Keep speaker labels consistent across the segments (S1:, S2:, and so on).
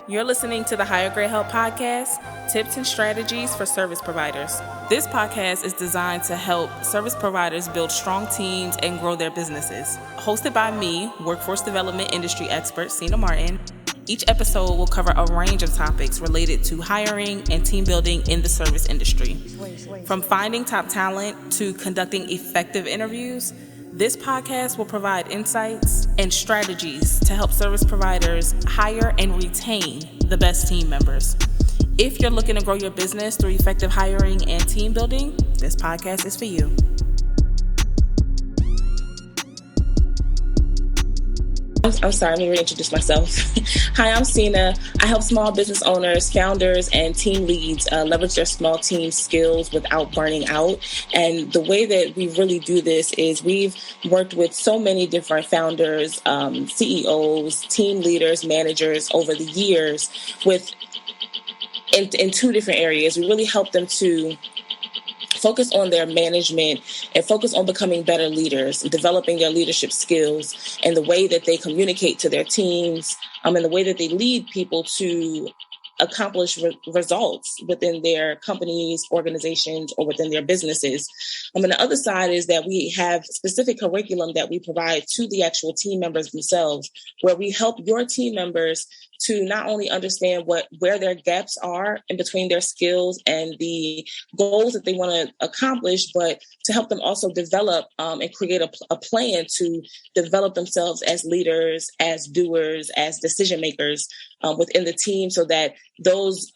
S1: You're listening to the Higher Grade Help Podcast, tips and strategies for service providers. This podcast is designed to help service providers build strong teams and grow their businesses. Hosted by me, workforce development industry expert, Sina Martin, each episode will cover a range of topics related to hiring and team building in the service industry. From finding top talent to conducting effective interviews, this podcast will provide insights and strategies to help service providers hire and retain the best team members. If you're looking to grow your business through effective hiring and team building, this podcast is for you. I'm sorry, let me reintroduce myself. Hi, I'm Sina. I help small business owners, founders, and team leads leverage their small team skills without burning out. And the way that we really do this is we've worked with so many different founders, CEOs, team leaders, managers over the years in two different areas. We really help them to focus on their management and focus on becoming better leaders and developing their leadership skills and the way that they communicate to their teams and the way that they lead people to accomplish results within their companies, organizations, or within their businesses. And the other side is that we have specific curriculum that we provide to the actual team members themselves, where we help your team members to not only understand where their gaps are in between their skills and the goals that they want to accomplish, but to help them also develop and create a plan to develop themselves as leaders, as doers, as decision makers within the team, so that those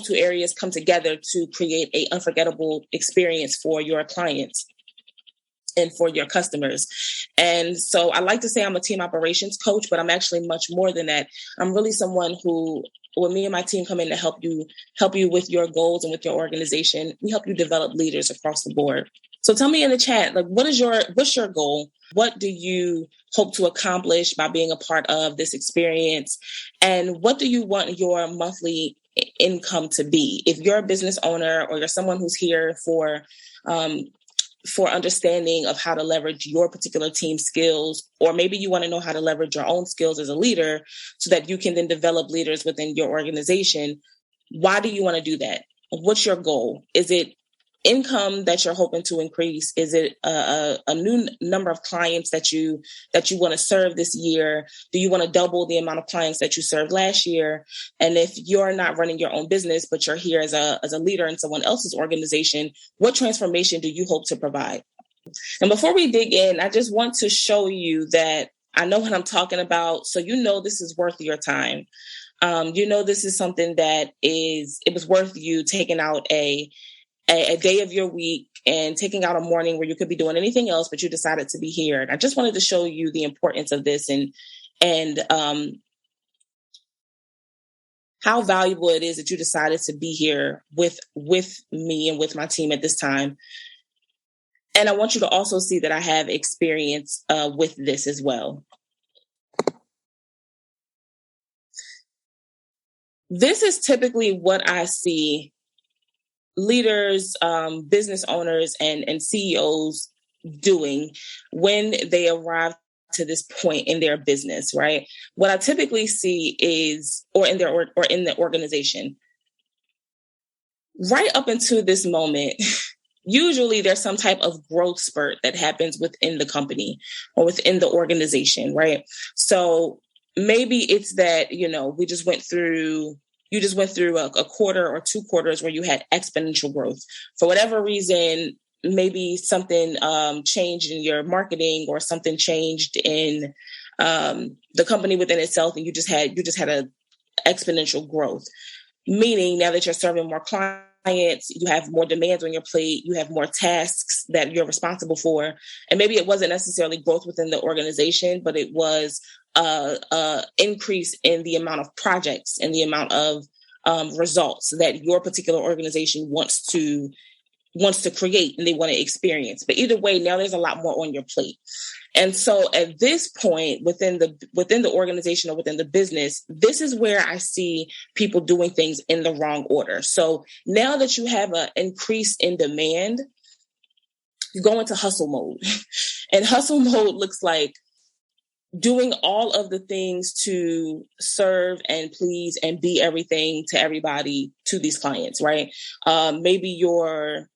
S1: two areas come together to create an unforgettable experience for your clients and for your customers. And so I like to say I'm a team operations coach, but I'm actually much more than that. I'm really someone who, when me and my team come in to help you with your goals and with your organization, we help you develop leaders across the board. So tell me in the chat, what's your goal? What do you hope to accomplish by being a part of this experience? And what do you want your monthly income to be? If you're a business owner or you're someone who's here for understanding of how to leverage your particular team skills, or maybe you want to know how to leverage your own skills as a leader so that you can then develop leaders within your organization. Why do you want to do that? What's your goal? Is it income that you're hoping to increase? Is it a new number of clients that you want to serve this year? Do you want to double the amount of clients that you served last year? And if you're not running your own business, but you're here as a leader in someone else's organization, what transformation do you hope to provide? And before we dig in, I just want to show you that I know what I'm talking about. So this is worth your time. This is something that it was worth you taking out a day of your week and taking out a morning where you could be doing anything else, but you decided to be here. And I just wanted to show you the importance of this and how valuable it is that you decided to be here with me and with my team at this time. And I want you to also see that I have experience with this as well. This is typically what I see leaders, business owners, and CEOs doing when they arrive to this point in their business, right? What I typically see is, or in the organization, right up until this moment, usually there's some type of growth spurt that happens within the company or within the organization, right? So maybe it's that, you just went through a quarter or 2 quarters where you had exponential growth. For whatever reason, maybe something changed in your marketing or something changed in the company within itself, and you just had a exponential growth. Meaning now that you're serving more clients, you have more demands on your plate, you have more tasks that you're responsible for. And maybe it wasn't necessarily growth within the organization, but it was increase in the amount of projects and the amount of results that your particular organization wants to create and they want to experience. But either way, now there's a lot more on your plate. And so at this point within the organization or within the business, this is where I see people doing things in the wrong order. So now that you have an increase in demand, you go into hustle mode. And hustle mode looks like doing all of the things to serve and please and be everything to everybody, to these clients, right? Maybe you're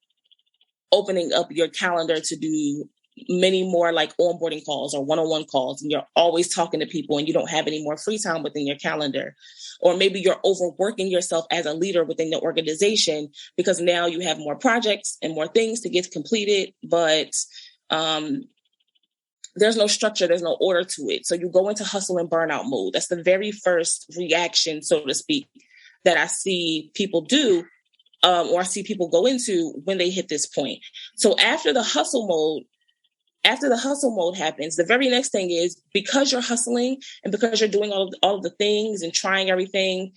S1: opening up your calendar to do many more like onboarding calls or one-on-one calls, and you're always talking to people and you don't have any more free time within your calendar. Or maybe you're overworking yourself as a leader within the organization because now you have more projects and more things to get completed, but there's no structure, there's no order to it. So you go into hustle and burnout mode. That's the very first reaction, so to speak, that I see people do, or I see people go into when they hit this point. So after the hustle mode happens, the very next thing is, because you're hustling and because you're doing all of the things and trying everything,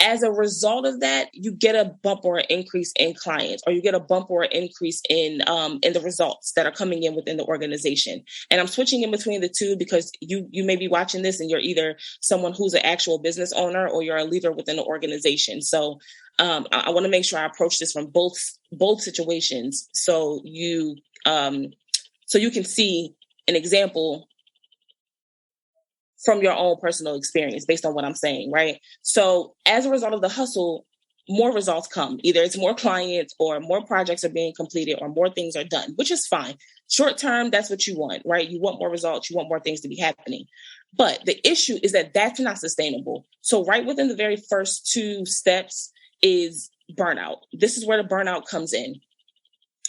S1: as a result of that, you get a bump or an increase in clients, or you get a bump or an increase in the results that are coming in within the organization. And I'm switching in between the two because you may be watching this and you're either someone who's an actual business owner or you're a leader within the organization. So I want to make sure I approach this from both situations, so you can see an example from your own personal experience based on what I'm saying, right? So as a result of the hustle, more results come. Either it's more clients or more projects are being completed or more things are done, which is fine. Short term, that's what you want, right? You want more results. You want more things to be happening. But the issue is that that's not sustainable. So right within the very first two steps is burnout. This is where the burnout comes in.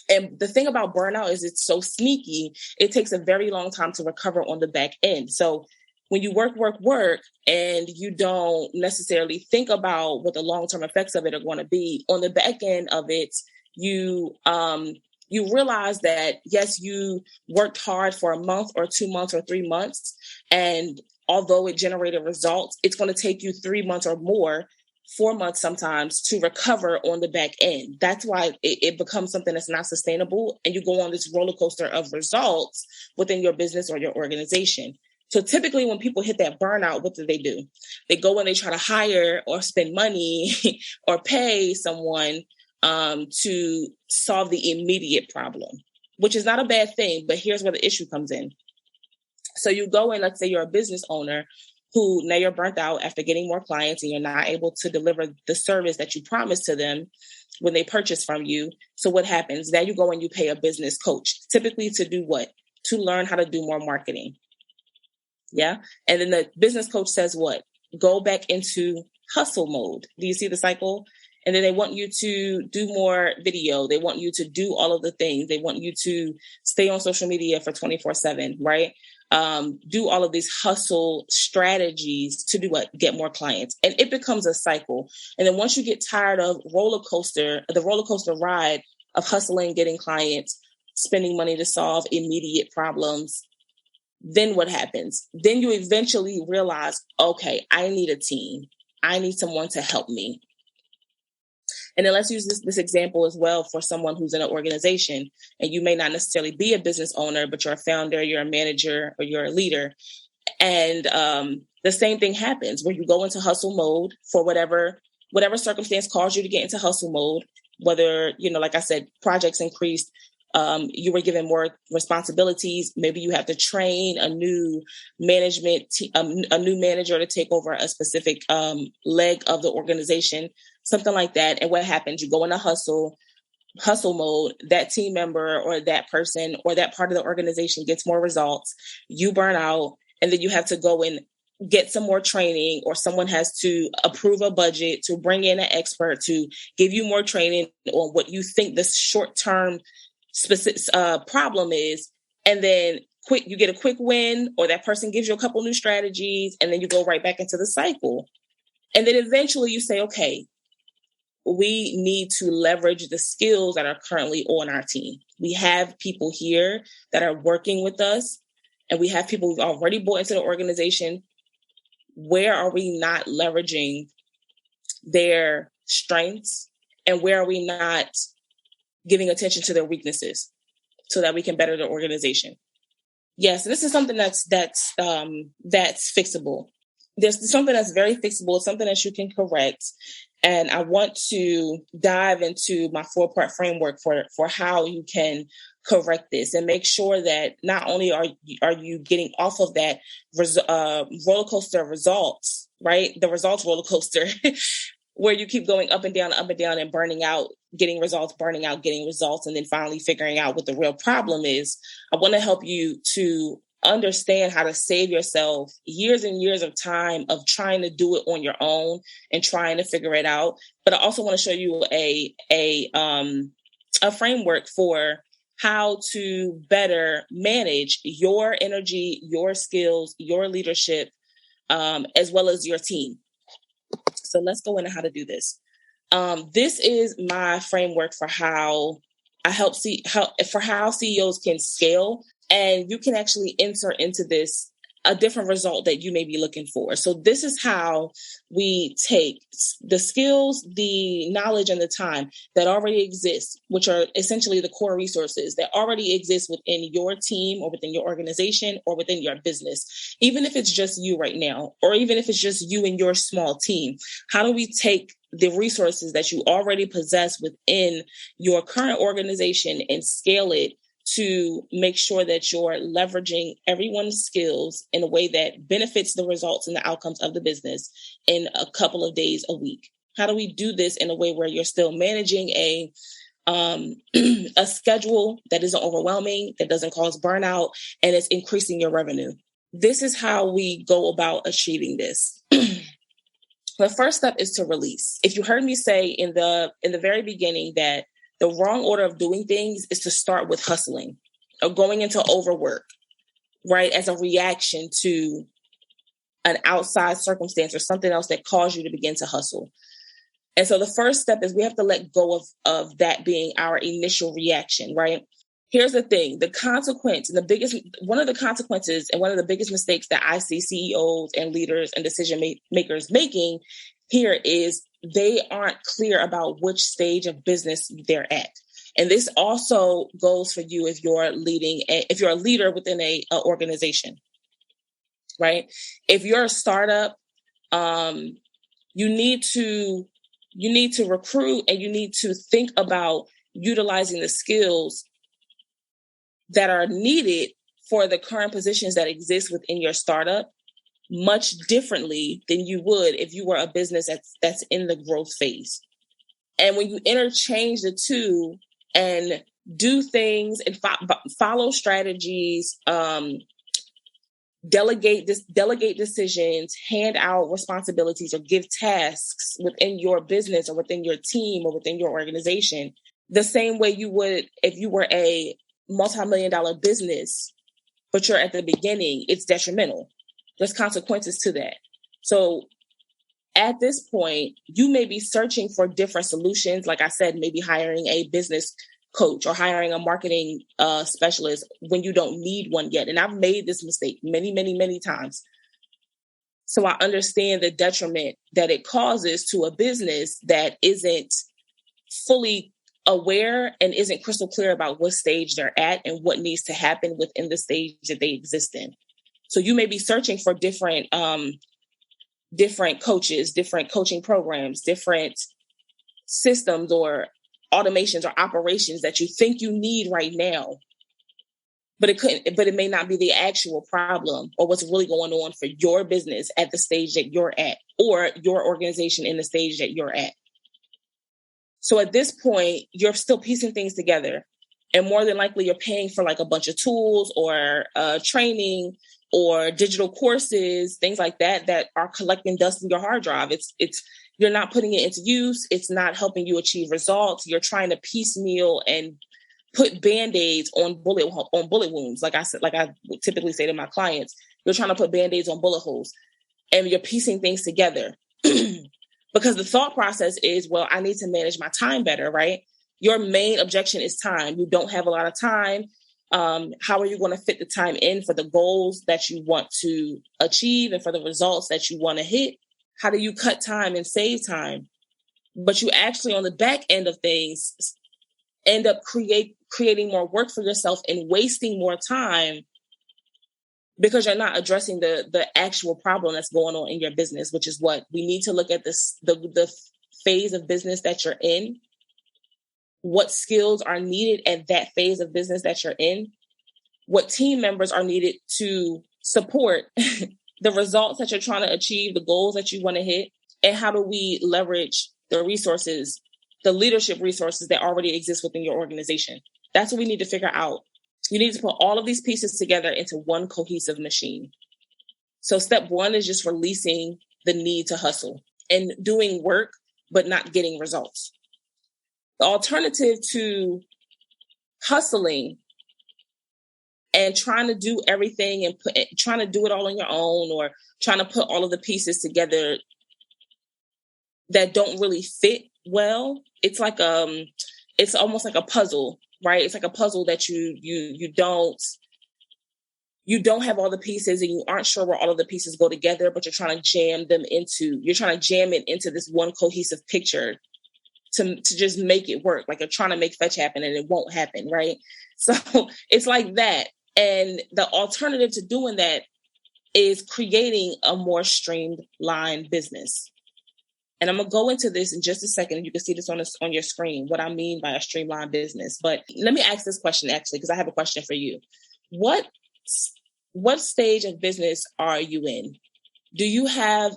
S1: And the thing about burnout is it's so sneaky. It takes a very long time to recover on the back end. So when you work, and you don't necessarily think about what the long-term effects of it are going to be, on the back end of it, you realize that, yes, you worked hard for a month or 2 months or 3 months. And although it generated results, it's going to take you 3 months or more, 4 months sometimes, to recover on the back end. That's why it becomes something that's not sustainable. And you go on this roller coaster of results within your business or your organization. So typically when people hit that burnout, what do? They go and they try to hire or spend money or pay someone to solve the immediate problem, which is not a bad thing. But here's where the issue comes in. So you go in, let's say you're a business owner who now you're burnt out after getting more clients and you're not able to deliver the service that you promised to them when they purchase from you. So what happens? Now you go and you pay a business coach, typically to do what? To learn how to do more marketing. Yeah. And then the business coach says what? Go back into hustle mode. Do you see the cycle? And then they want you to do more video. They want you to do all of the things. They want you to stay on social media for 24/7, right? Do all of these hustle strategies to do what? Get more clients. And it becomes a cycle. And then once you get tired of the roller coaster ride of hustling, getting clients, spending money to solve immediate problems, then what happens? Then you eventually realize, okay, I need a team. I need someone to help me. And then let's use this example as well for someone who's in an organization, and you may not necessarily be a business owner, but you're a founder, you're a manager, or you're a leader. And the same thing happens where you go into hustle mode for whatever circumstance caused you to get into hustle mode, whether, like I said, projects increased, you were given more responsibilities. Maybe you have to train a new a new manager to take over a specific leg of the organization, something like that. And what happens? You go into hustle mode. That team member or that person or that part of the organization gets more results. You burn out, and then you have to go and get some more training, or someone has to approve a budget to bring in an expert to give you more training on what you think this short-term specific problem is. And then you get a quick win, or that person gives you a couple new strategies, and then you go right back into the cycle. And then eventually you say, okay, we need to leverage the skills that are currently on our team. We have people here that are working with us, and we have people who've already bought into the organization. Where are we not leveraging their strengths, and where are we not giving attention to their weaknesses so that we can better the organization? Yes, this is something that's fixable. There's something that's very fixable. It's something that you can correct. And I want to dive into my 4-part framework for how you can correct this and make sure that not only are you getting off of that roller coaster of results, right? The results roller coaster where you keep going up and down and burning out, getting results, burning out, getting results, and then finally figuring out what the real problem is. I want to help you to understand how to save yourself years and years of time of trying to do it on your own and trying to figure it out. But I also want to show you a framework for how to better manage your energy, your skills, your leadership, as well as your team. So let's go into how to do this. This is my framework for how I help how CEOs can scale, and you can actually insert into this a different result that you may be looking for. So this is how we take the skills, the knowledge, and the time that already exists, which are essentially the core resources that already exist within your team or within your organization or within your business, even if it's just you right now, or even if it's just you and your small team. How do we take the resources that you already possess within your current organization and scale it to make sure that you're leveraging everyone's skills in a way that benefits the results and the outcomes of the business in a couple of days a week? How do we do this in a way where you're still managing a schedule that isn't overwhelming, that doesn't cause burnout, and it's increasing your revenue? This is how we go about achieving this. The first step is to release. If you heard me say in the very beginning that the wrong order of doing things is to start with hustling or going into overwork, right, as a reaction to an outside circumstance or something else that caused you to begin to hustle. And so the first step is we have to let go of that being our initial reaction, right? Here's the thing, the consequence, and one of the consequences and one of the biggest mistakes that I see CEOs and leaders and decision makers making here is they aren't clear about which stage of business they're at. And this also goes for you if you're if you're a leader within a organization, right? If you're a startup, you need to recruit, and you need to think about utilizing the skills that are needed for the current positions that exist within your startup much differently than you would if you were a business that's in the growth phase. And when you interchange the two and do things and follow strategies, delegate decisions, hand out responsibilities, or give tasks within your business or within your team or within your organization, the same way you would if you were a multi-million-dollar business, but you're at the beginning, it's detrimental. There's consequences to that. So at this point, you may be searching for different solutions. Like I said, maybe hiring a business coach or hiring a marketing specialist when you don't need one yet. And I've made this mistake many, many, many times. So I understand the detriment that it causes to a business that isn't fully aware and isn't crystal clear about what stage they're at and what needs to happen within the stage that they exist in. So you may be searching for different coaches, different coaching programs, different systems or automations or operations that you think you need right now, but it may not be the actual problem or what's really going on for your business at the stage that you're at, or your organization in the stage that you're at. So at this point, you're still piecing things together, and more than likely you're paying for like a bunch of tools or training or digital courses, things like that are collecting dust in your hard drive. It's you're not putting it into use. It's not helping you achieve results. You're trying to piecemeal and put Band-Aids on bullet wounds. Like I typically say to my clients, you're trying to put Band-Aids on bullet holes, and you're piecing things together. Because the thought process is, well, I need to manage my time better, right? Your main objection is time. You don't have a lot of time. How are you going to fit the time in for the goals that you want to achieve and for the results that you want to hit? How do you cut time and save time? But you actually, on the back end of things, end up creating more work for yourself and wasting more time because you're not addressing the actual problem that's going on in your business, which is what we need to look at the phase of business that you're in. what skills are needed at that phase of business that you're in, what team members are needed to support the results that you're trying to achieve, the goals that you want to hit, and how do we leverage the resources, the leadership resources that already exist within your organization. That's what we need to figure out. You need to put all of these pieces together into one cohesive machine. So step one is just releasing the need to hustle and doing work, but not getting results. The alternative to hustling and trying to do everything and trying to do it all on your own, or trying to put all of the pieces together that don't really fit well, it's like it's almost like a puzzle, right? It's like a puzzle that you don't have all the pieces, and you aren't sure where all of the pieces go together, but you're trying to jam it into this one cohesive picture to just make it work. Like you're trying to make fetch happen and it won't happen, right? So it's like that. And the alternative to doing that is creating a more streamlined business. And I'm going to go into this in just a second. You can see this on your screen, what I mean by a streamlined business. But let me ask this question, actually, because I have a question for you. What stage of business are you in?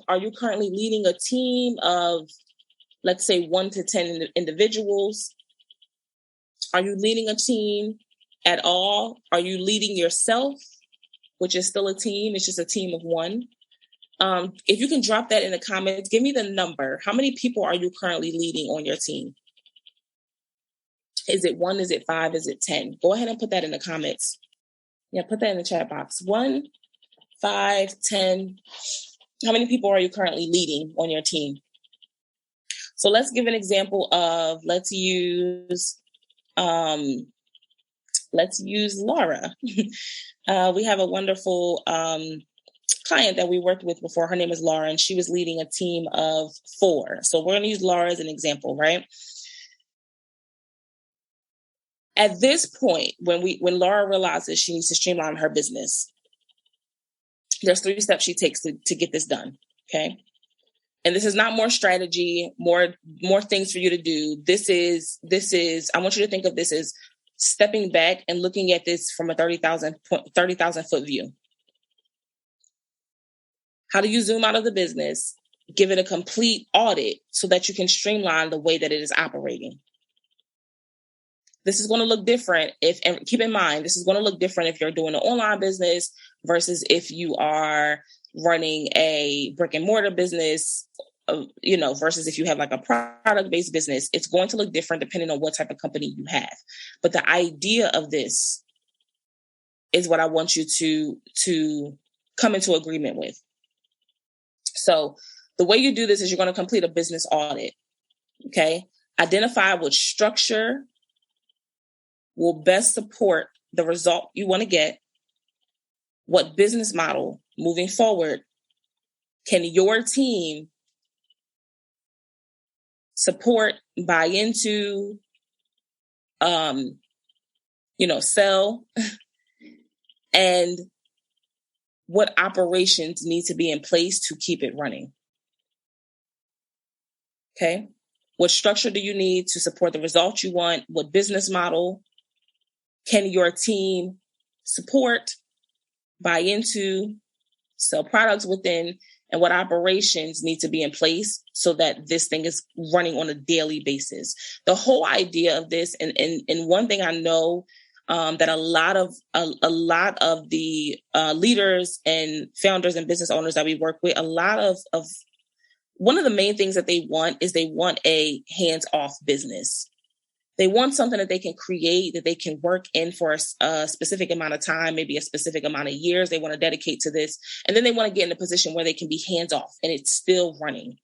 S1: Are you currently leading a team of, let's say, 1 to 10 individuals? Are you leading a team at all? Are you leading yourself, which is still a team? It's just a team of one. If you can drop that in the comments, give me the number. How many people are you currently leading on your team? Is it 1? Is it 5? Is it 10? Go ahead and put that in the comments. Yeah, put that in the chat box. 1, 5, 10. How many people are you currently leading on your team? So let's give an example of, let's use Laura. We have a wonderful client that we worked with before. Her name is Laura, and she was leading a team of 4. So we're going to use Laura as an example, right? At this point, when Laura realizes she needs to streamline her business, there's 3 steps she takes to get this done. Okay. And this is not more strategy, more things for you to do. This is, I want you to think of this as stepping back and looking at this from a 30,000 foot view. How do you zoom out of the business, give it a complete audit so that you can streamline the way that it is operating? This is going to look different and keep in mind, this is going to look different if you're doing an online business versus if you are running a brick and mortar business, versus if you have like a product-based business. It's going to look different depending on what type of company you have. But the idea of this is what I want you to come into agreement with. So the way you do this is you're going to complete a business audit. Okay. Identify which structure will best support the result you want to get. What business model moving forward can your team support, buy into, sell, and what operations need to be in place to keep it running? Okay. What structure do you need to support the results you want? What business model can your team support, buy into, sell products within, and what operations need to be in place so that this thing is running on a daily basis? The whole idea of this, and one thing I know that a lot of the leaders and founders and business owners that we work with, a lot of one of the main things that they want is they want a hands-off business. They want something that they can create, that they can work in for a specific amount of time, maybe a specific amount of years they want to dedicate to this. And then they want to get in a position where they can be hands-off and it's still running.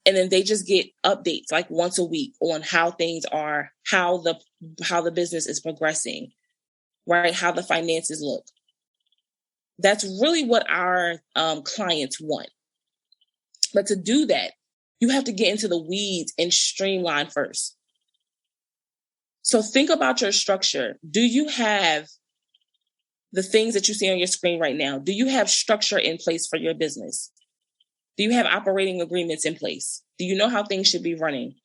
S1: And then they just get updates like once a week on how things are, how the business is progressing, right? How the finances look. That's really what our clients want. But to do that, you have to get into the weeds and streamline first. So think about your structure. Do you have the things that you see on your screen right now? Do you have structure in place for your business? Do you have operating agreements in place? Do you know how things should be running?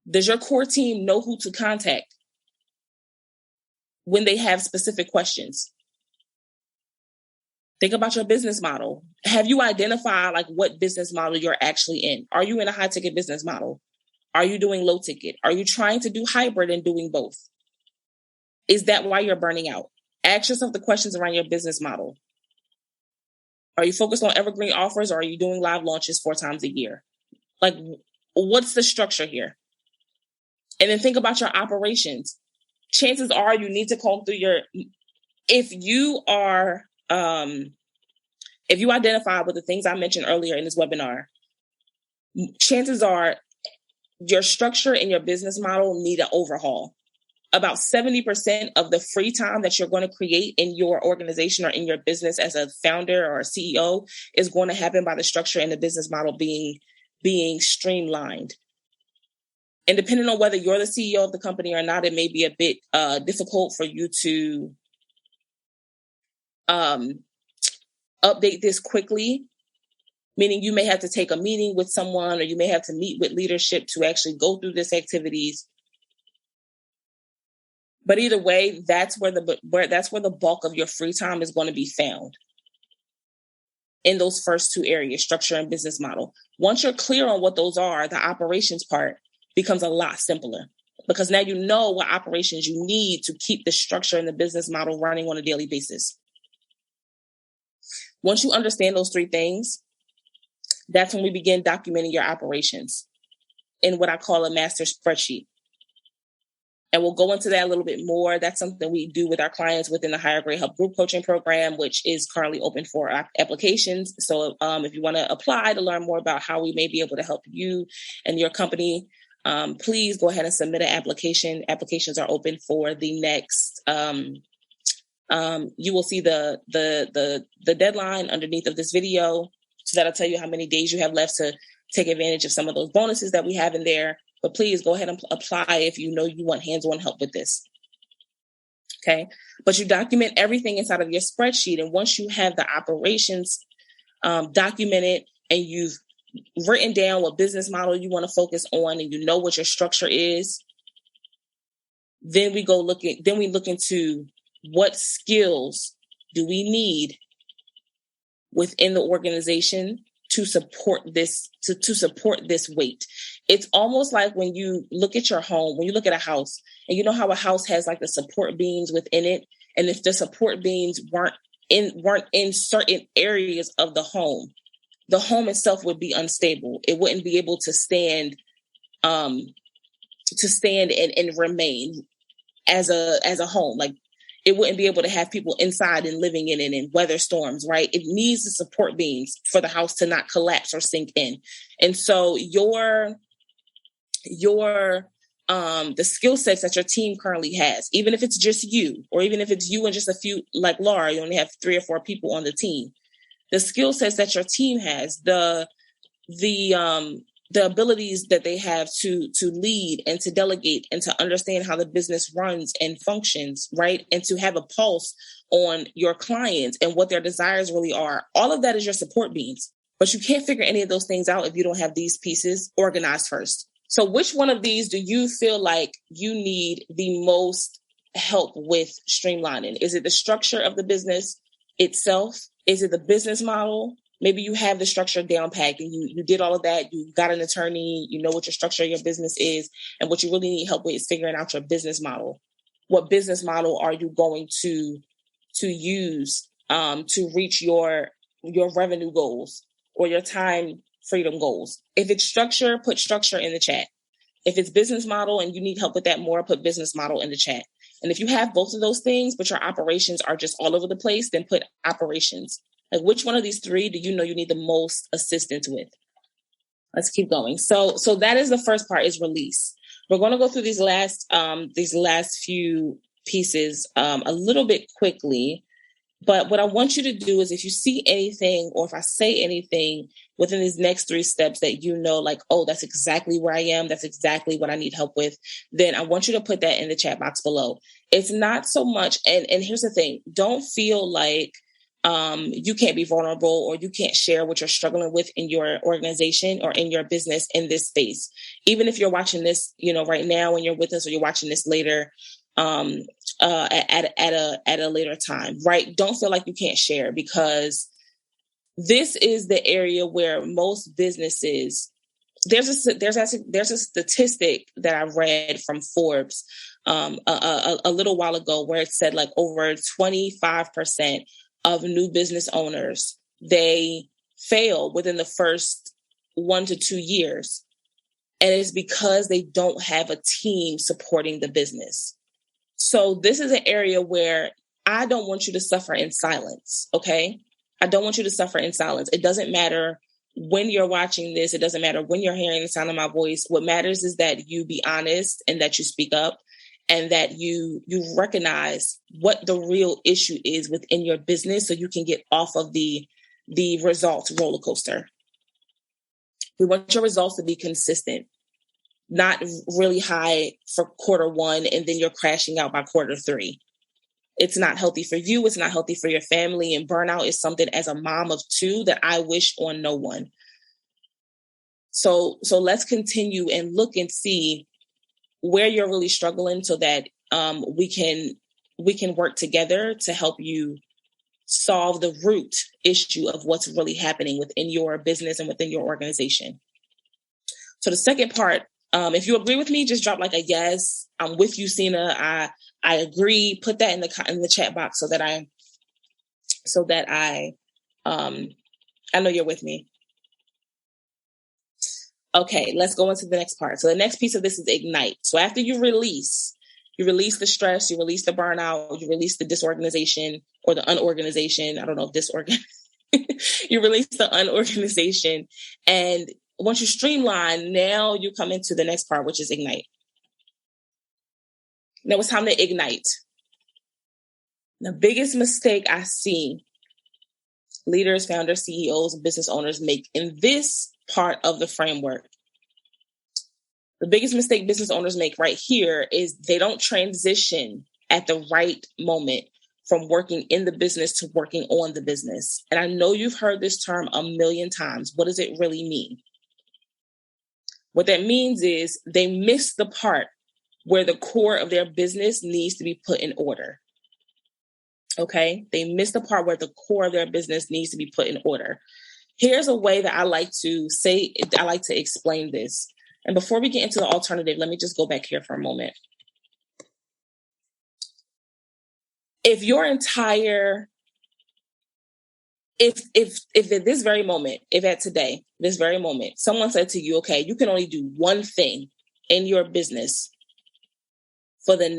S1: Does your core team know who to contact when they have specific questions? Think about your business model. Have you identified like what business model you're actually in? Are you in a high ticket business model? Are you doing low ticket? Are you trying to do hybrid and doing both? Is that why you're burning out? Ask yourself the questions around your business model. Are you focused on evergreen offers, or are you doing live launches 4 times a year? Like, what's the structure here? And then think about your operations. Chances are you need to comb through if you identify with the things I mentioned earlier in this webinar, chances are your structure and your business model need an overhaul. About 70% of the free time that you're going to create in your organization or in your business as a founder or a CEO is going to happen by the structure and the business model being streamlined. And depending on whether you're the CEO of the company or not, it may be a bit difficult for you to update this quickly, meaning you may have to take a meeting with someone, or you may have to meet with leadership to actually go through this activities. But either way, that's where the bulk of your free time is going to be found, in those first 2 areas, structure and business model. Once you're clear on what those are, the operations part becomes a lot simpler, because now you know what operations you need to keep the structure and the business model running on a daily basis. Once you understand those 3 things, that's when we begin documenting your operations in what I call a master spreadsheet. And we'll go into that a little bit more. That's something we do with our clients within the Higher Grade Help Group Coaching Program, which is currently open for applications. So if you want to apply to learn more about how we may be able to help you and your company, please go ahead and submit an application. Applications are open for the next. You will see the deadline underneath of this video. So that'll tell you how many days you have left to take advantage of some of those bonuses that we have in there. But please go ahead and apply if you know you want hands-on help with this. Okay. But you document everything inside of your spreadsheet. And once you have the operations documented, and you've written down what business model you want to focus on, and you know what your structure is, then we look into what skills do we need within the organization to support this, to support this weight. It's almost like when you look at your home, when you look at a house, and you know how a house has like the support beams within it. And if the support beams weren't in certain areas of the home itself would be unstable. It wouldn't be able to stand and remain as a home. Like, it wouldn't be able to have people inside and living in it and weather storms, right? It needs the support beams for the house to not collapse or sink in. And so the skill sets that your team currently has, even if it's just you, or even if it's you and just a few, like Laura, you only have 3 or 4 people on the team. The skill sets that your team has, the abilities that they have to lead and to delegate and to understand how the business runs and functions, right? And to have a pulse on your clients and what their desires really are. All of that is your support beams. But you can't figure any of those things out if you don't have these pieces organized first. So which one of these do you feel like you need the most help with streamlining? Is it the structure of the business itself? Is it the business model? Maybe you have the structure down packed and you did all of that. You got an attorney, you know what your structure of your business is. And what you really need help with is figuring out your business model. What business model are you going to use to reach your revenue goals or your time freedom goals? If it's structure, put structure in the chat. If it's business model and you need help with that more, put business model in the chat. And if you have both of those things, but your operations are just all over the place, then put operations. Like, which one of these 3 do you know you need the most assistance with? Let's keep going. So that is the first part, is release. We're going to go through these last few pieces a little bit quickly. But what I want you to do is, if you see anything, or if I say anything within these next 3 steps that you know, like, oh, that's exactly where I am, that's exactly what I need help with, then I want you to put that in the chat box below. It's not so much, and here's the thing, don't feel like you can't be vulnerable or you can't share what you're struggling with in your organization or in your business in this space. Even if you're watching this, right now and you're with us, or you're watching this later, at a later time, right? Don't feel like you can't share, because this is the area where most businesses, there's a statistic that I read from Forbes a little while ago, where it said like over 25% of new business owners, they fail within the first 1 to 2 years. And it's because they don't have a team supporting the business. So this is an area where I don't want you to suffer in silence. Okay. I don't want you to suffer in silence. It doesn't matter when you're watching this. It doesn't matter when you're hearing the sound of my voice. What matters is that you be honest and that you speak up, and that you recognize what the real issue is within your business, so you can get off of the results roller coaster. We want your results to be consistent, not really high for quarter one, and then you're crashing out by quarter three. It's not healthy for you. It's not healthy for your family. And burnout is something, as a mom of 2, that I wish on no one. So let's continue and look and see where you're really struggling, so that we can work together to help you solve the root issue of what's really happening within your business and within your organization. So the second part, if you agree with me, just drop like a yes. I'm with you, Sina. I agree. Put that in the chat box so that I know you're with me. Okay, let's go into the next part. So the next piece of this is ignite. So after you release the stress, you release the burnout, you release the disorganization or the unorganization. I don't know if you release the unorganization. And once you streamline, now you come into the next part, which is ignite. Now it's time to ignite. The biggest mistake I see leaders, founders, CEOs, and business owners make in this part of the framework, the biggest mistake business owners make right here is they don't transition at the right moment from working in the business to working on the business. And I know you've heard this term a million times. What does it really mean? What that means is they miss the part where the core of their business needs to be put in order. Okay? They miss the part where the core of their business needs to be put in order. Here's a way that I like to explain this. And before we get into the alternative, let me just go back here for a moment. If at this very moment, someone said to you, okay, you can only do one thing in your business for the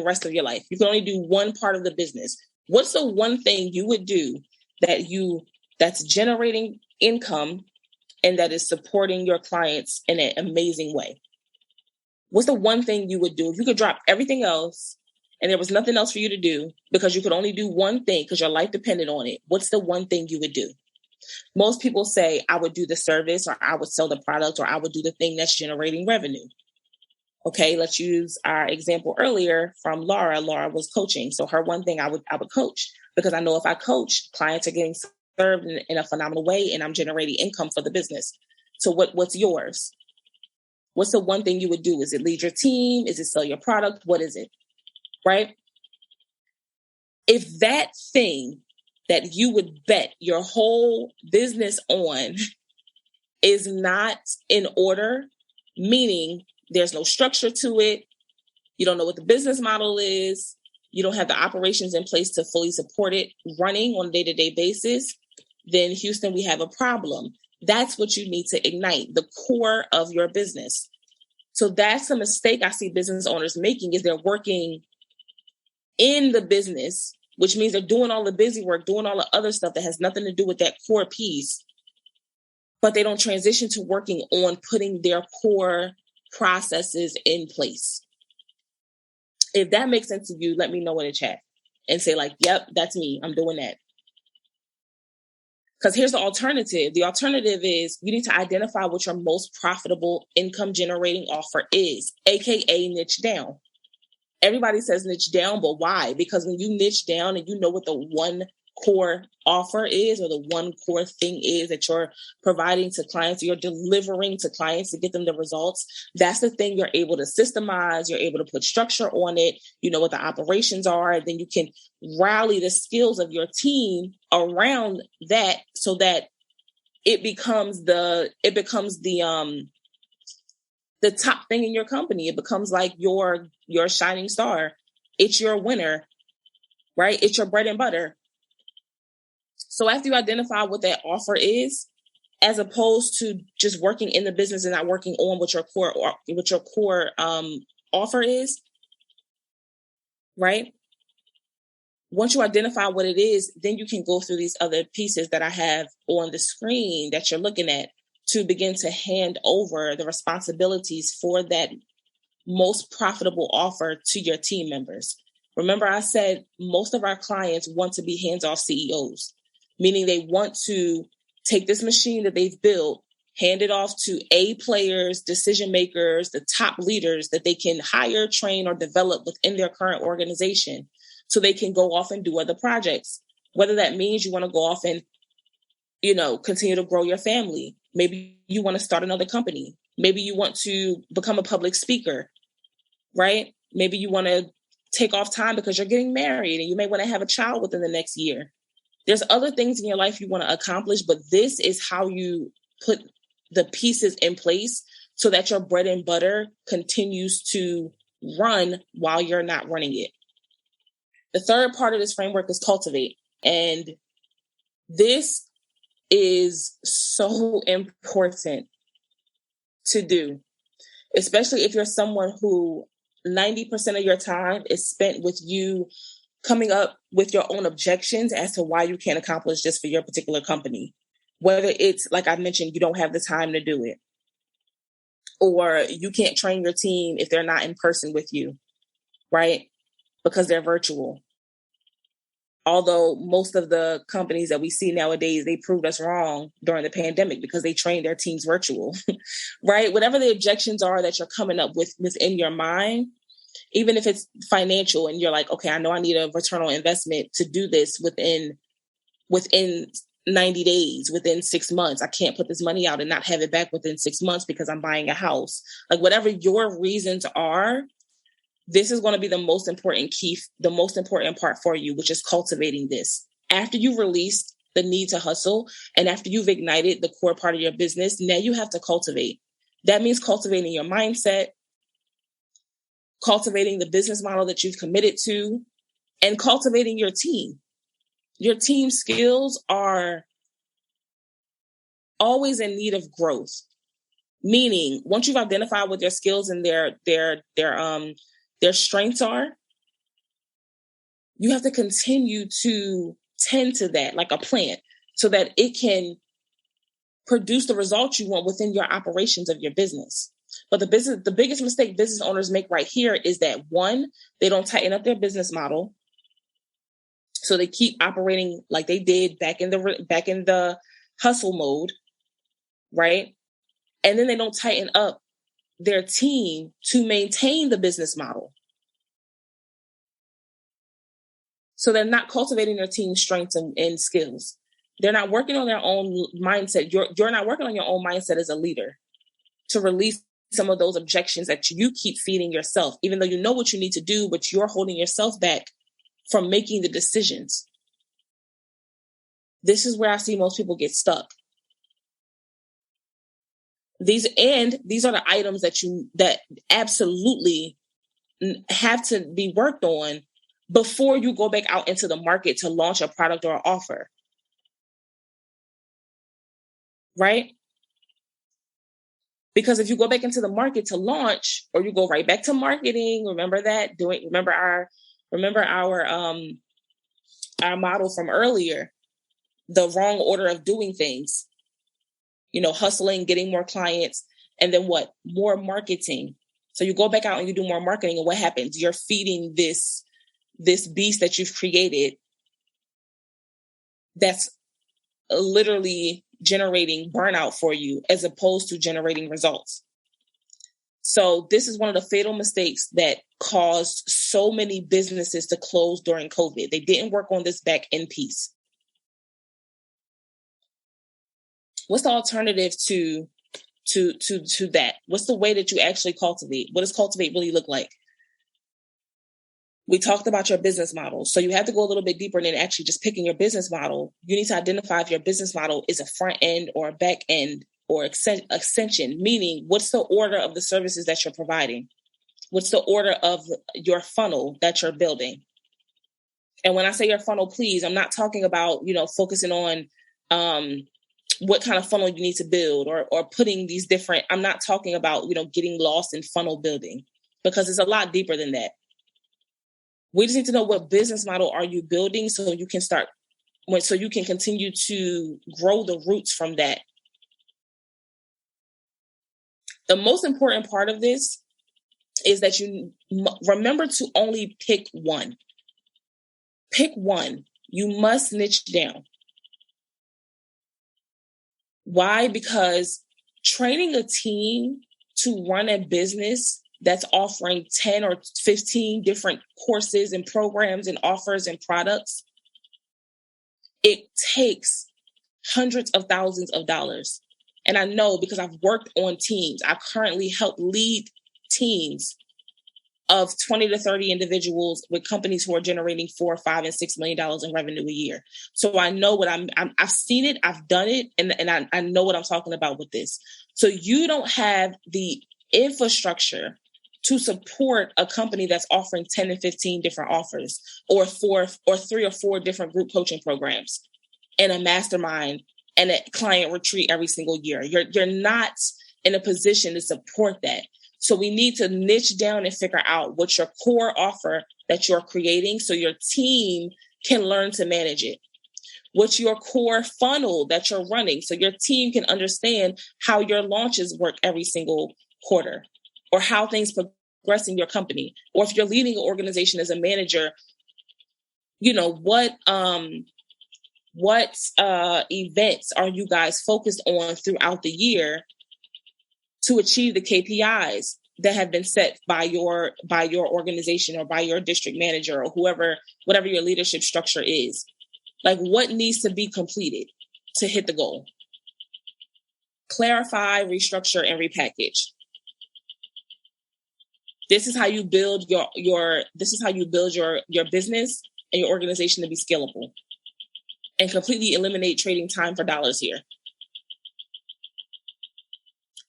S1: rest of your life. You can only do one part of the business. What's the one thing you would do that's generating income and that is supporting your clients in an amazing way? What's the one thing you would do if you could drop everything else and there was nothing else for you to do because you could only do one thing because your life depended on it? What's the one thing you would do? Most people say, I would do the service, or I would sell the product, or I would do the thing that's generating revenue. Okay, let's use our example earlier from Laura. Laura was coaching. So her one thing, I would coach, because I know if I coach, clients are getting served in a phenomenal way and I'm generating income for the business. So what's yours? What's the one thing you would do? Is it lead your team? Is it sell your product? What is it? Right? If that thing that you would bet your whole business on is not in order, meaning there's no structure to it, you don't know what the business model is, you don't have the operations in place to fully support it running on a day-to-day basis, then Houston, we have a problem. That's what you need to ignite, the core of your business. So that's a mistake I see business owners making, is they're working in the business, which means they're doing all the busy work, doing all the other stuff that has nothing to do with that core piece, but they don't transition to working on putting their core processes in place. If that makes sense to you, let me know in the chat and say like, yep, that's me. I'm doing that. Because here's the alternative. The alternative is you need to identify what your most profitable income generating offer is, AKA niche down. Everybody says niche down, but why? Because when you niche down and you know what the one core offer is, or the one core thing is that you're providing to clients, you're delivering to clients to get them the results, that's the thing you're able to systemize, you're able to put structure on it, you know what the operations are, then you can rally the skills of your team around that so that it becomes the top thing in your company. It becomes like your shining star. It's your winner, right? It's your bread and butter. So after you identify what that offer is, as opposed to just working in the business and not working on what your core offer is, right? Once you identify what it is, then you can go through these other pieces that I have on the screen that you're looking at to begin to hand over the responsibilities for that most profitable offer to your team members. Remember, I said most of our clients want to be hands-off CEOs, meaning they want to take this machine that they've built, hand it off to A players, decision makers, the top leaders that they can hire, train, or develop within their current organization so they can go off and do other projects. Whether that means you want to go off and, continue to grow your family. Maybe you want to start another company. Maybe you want to become a public speaker, right? Maybe you want to take off time because you're getting married and you may want to have a child within the next year. There's other things in your life you want to accomplish, but this is how you put the pieces in place so that your bread and butter continues to run while you're not running it. The third part of this framework is cultivate. And this is so important to do, especially if you're someone who 90% of your time is spent with you coming up with your own objections as to why you can't accomplish this for your particular company. Whether it's, like I mentioned, you don't have the time to do it, or you can't train your team if they're not in person with you, right? Because they're virtual. Although most of the companies that we see nowadays, they proved us wrong during the pandemic because they trained their teams virtual, right? Whatever the objections are that you're coming up with within your mind, even if it's financial and you're like, okay, I know I need a return on investment to do this within 90 days, within 6 months. I can't put this money out and not have it back within 6 months because I'm buying a house. Like whatever your reasons are, this is going to be the most important part for you, which is cultivating this. After you've released the need to hustle and after you've ignited the core part of your business, now you have to cultivate. That means cultivating your mindset, cultivating the business model that you've committed to, and cultivating your team. Your team skills are always in need of growth. Meaning, once you've identified what their skills and their strengths are, you have to continue to tend to that like a plant so that it can produce the results you want within your operations of your business. But the biggest mistake business owners make right here is that, one, they don't tighten up their business model. So they keep operating like they did back in the hustle mode, right? And then they don't tighten up their team to maintain the business model. So they're not cultivating their team's strengths and skills. They're not working on their own mindset. You're not working on your own mindset as a leader to release some of those objections that you keep feeding yourself, even though you know what you need to do, but you're holding yourself back from making the decisions. This is where I see most people get stuck. These are the items that absolutely have to be worked on before you go back out into the market to launch a product or an offer. Right? Because if you go back into the market to launch, or you go right back to marketing, remember our model from earlier, the wrong order of doing things, hustling, getting more clients, and then what? More marketing. So you go back out and you do more marketing, and what happens? You're feeding this beast that you've created that's literally generating burnout for you as opposed to generating results. So this is one of the fatal mistakes that caused so many businesses to close during COVID. They didn't work on this back end piece. What's the alternative to that? What's the way that you actually cultivate? What does cultivate really look like? We talked about your business model. So you have to go a little bit deeper than actually just picking your business model. You need to identify if your business model is a front end or a back end or extension, meaning what's the order of the services that you're providing? What's the order of your funnel that you're building? And when I say your funnel, please, I'm not talking about, focusing on what kind of funnel you need to build or putting these different, I'm not talking about, getting lost in funnel building, because it's a lot deeper than that. We just need to know what business model are you building so you can continue to grow the roots from that. The most important part of this is that you remember to only pick one. Pick one. You must niche down. Why? Because training a team to run a business that's offering 10 or 15 different courses and programs and offers and products, it takes hundreds of thousands of dollars. And I know because I've worked on teams. I currently help lead teams of 20 to 30 individuals with companies who are generating $4, $5, and $6 million in revenue a year. So I know what I've seen it, I've done it, and I know what I'm talking about with this. So you don't have the infrastructure to support a company that's offering 10 and 15 different offers or 3 or 4 different group coaching programs and a mastermind and a client retreat every single year. You're not in a position to support that. So we need to niche down and figure out what's your core offer that you're creating so your team can learn to manage it. What's your core funnel that you're running so your team can understand how your launches work every single quarter or how things progress in your company. Or if you're leading an organization as a manager, what events are you guys focused on throughout the year to achieve the KPIs that have been set by your organization or by your district manager or whatever your leadership structure is? Like, what needs to be completed to hit the goal? Clarify, restructure, and repackage. This is how you build your business and your organization to be scalable and completely eliminate trading time for dollars here.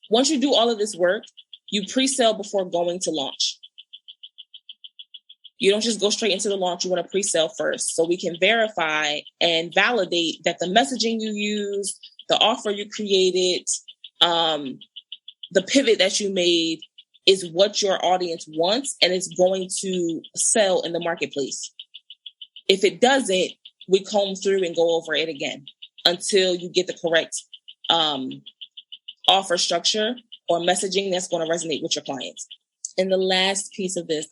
S1: Once you do all of this work, you pre-sell before going to launch. You don't just go straight into the launch. You want to pre-sell first so we can verify and validate that the messaging you use, the offer you created, the pivot that you made is what your audience wants and it's going to sell in the marketplace. If it doesn't, we comb through and go over it again until you get the correct offer structure or messaging that's going to resonate with your clients. And the last piece of this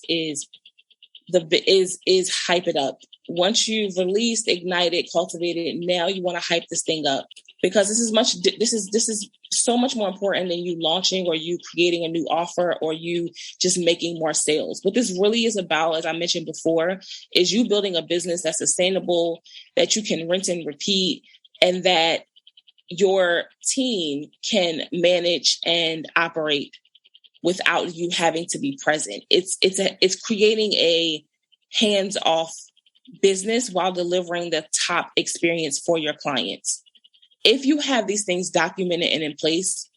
S1: is hype it up. Once you've released, ignited, cultivated, now you want to hype this thing up because this is so much more important than you launching or you creating a new offer or you just making more sales. What this really is about, as I mentioned before, is you building a business that's sustainable, that you can rinse and repeat, and that your team can manage and operate without you having to be present. It's creating a hands-off business while delivering the top experience for your clients. If you have these things documented and in place,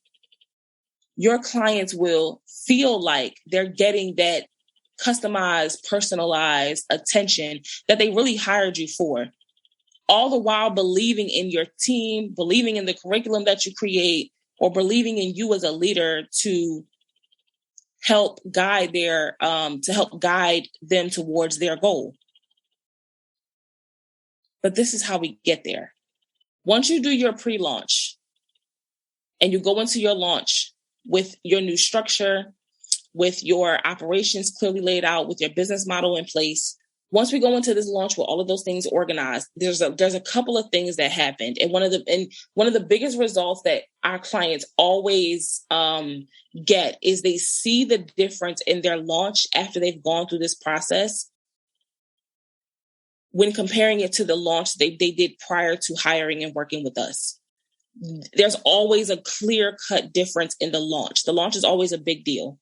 S1: your clients will feel like they're getting that customized, personalized attention that they really hired you for. All the while believing in your team, believing in the curriculum that you create, or believing in you as a leader to help guide them towards their goal. But this is how we get there. Once you do your pre-launch and you go into your launch with your new structure, with your operations clearly laid out, with your business model in place, Once we go into this launch with all of those things organized, there's a couple of things that happened. And one of the biggest results that our clients always get is they see the difference in their launch after they've gone through this process when comparing it to the launch they did prior to hiring and working with us. There's always a clear-cut difference in the launch. The launch is always a big deal.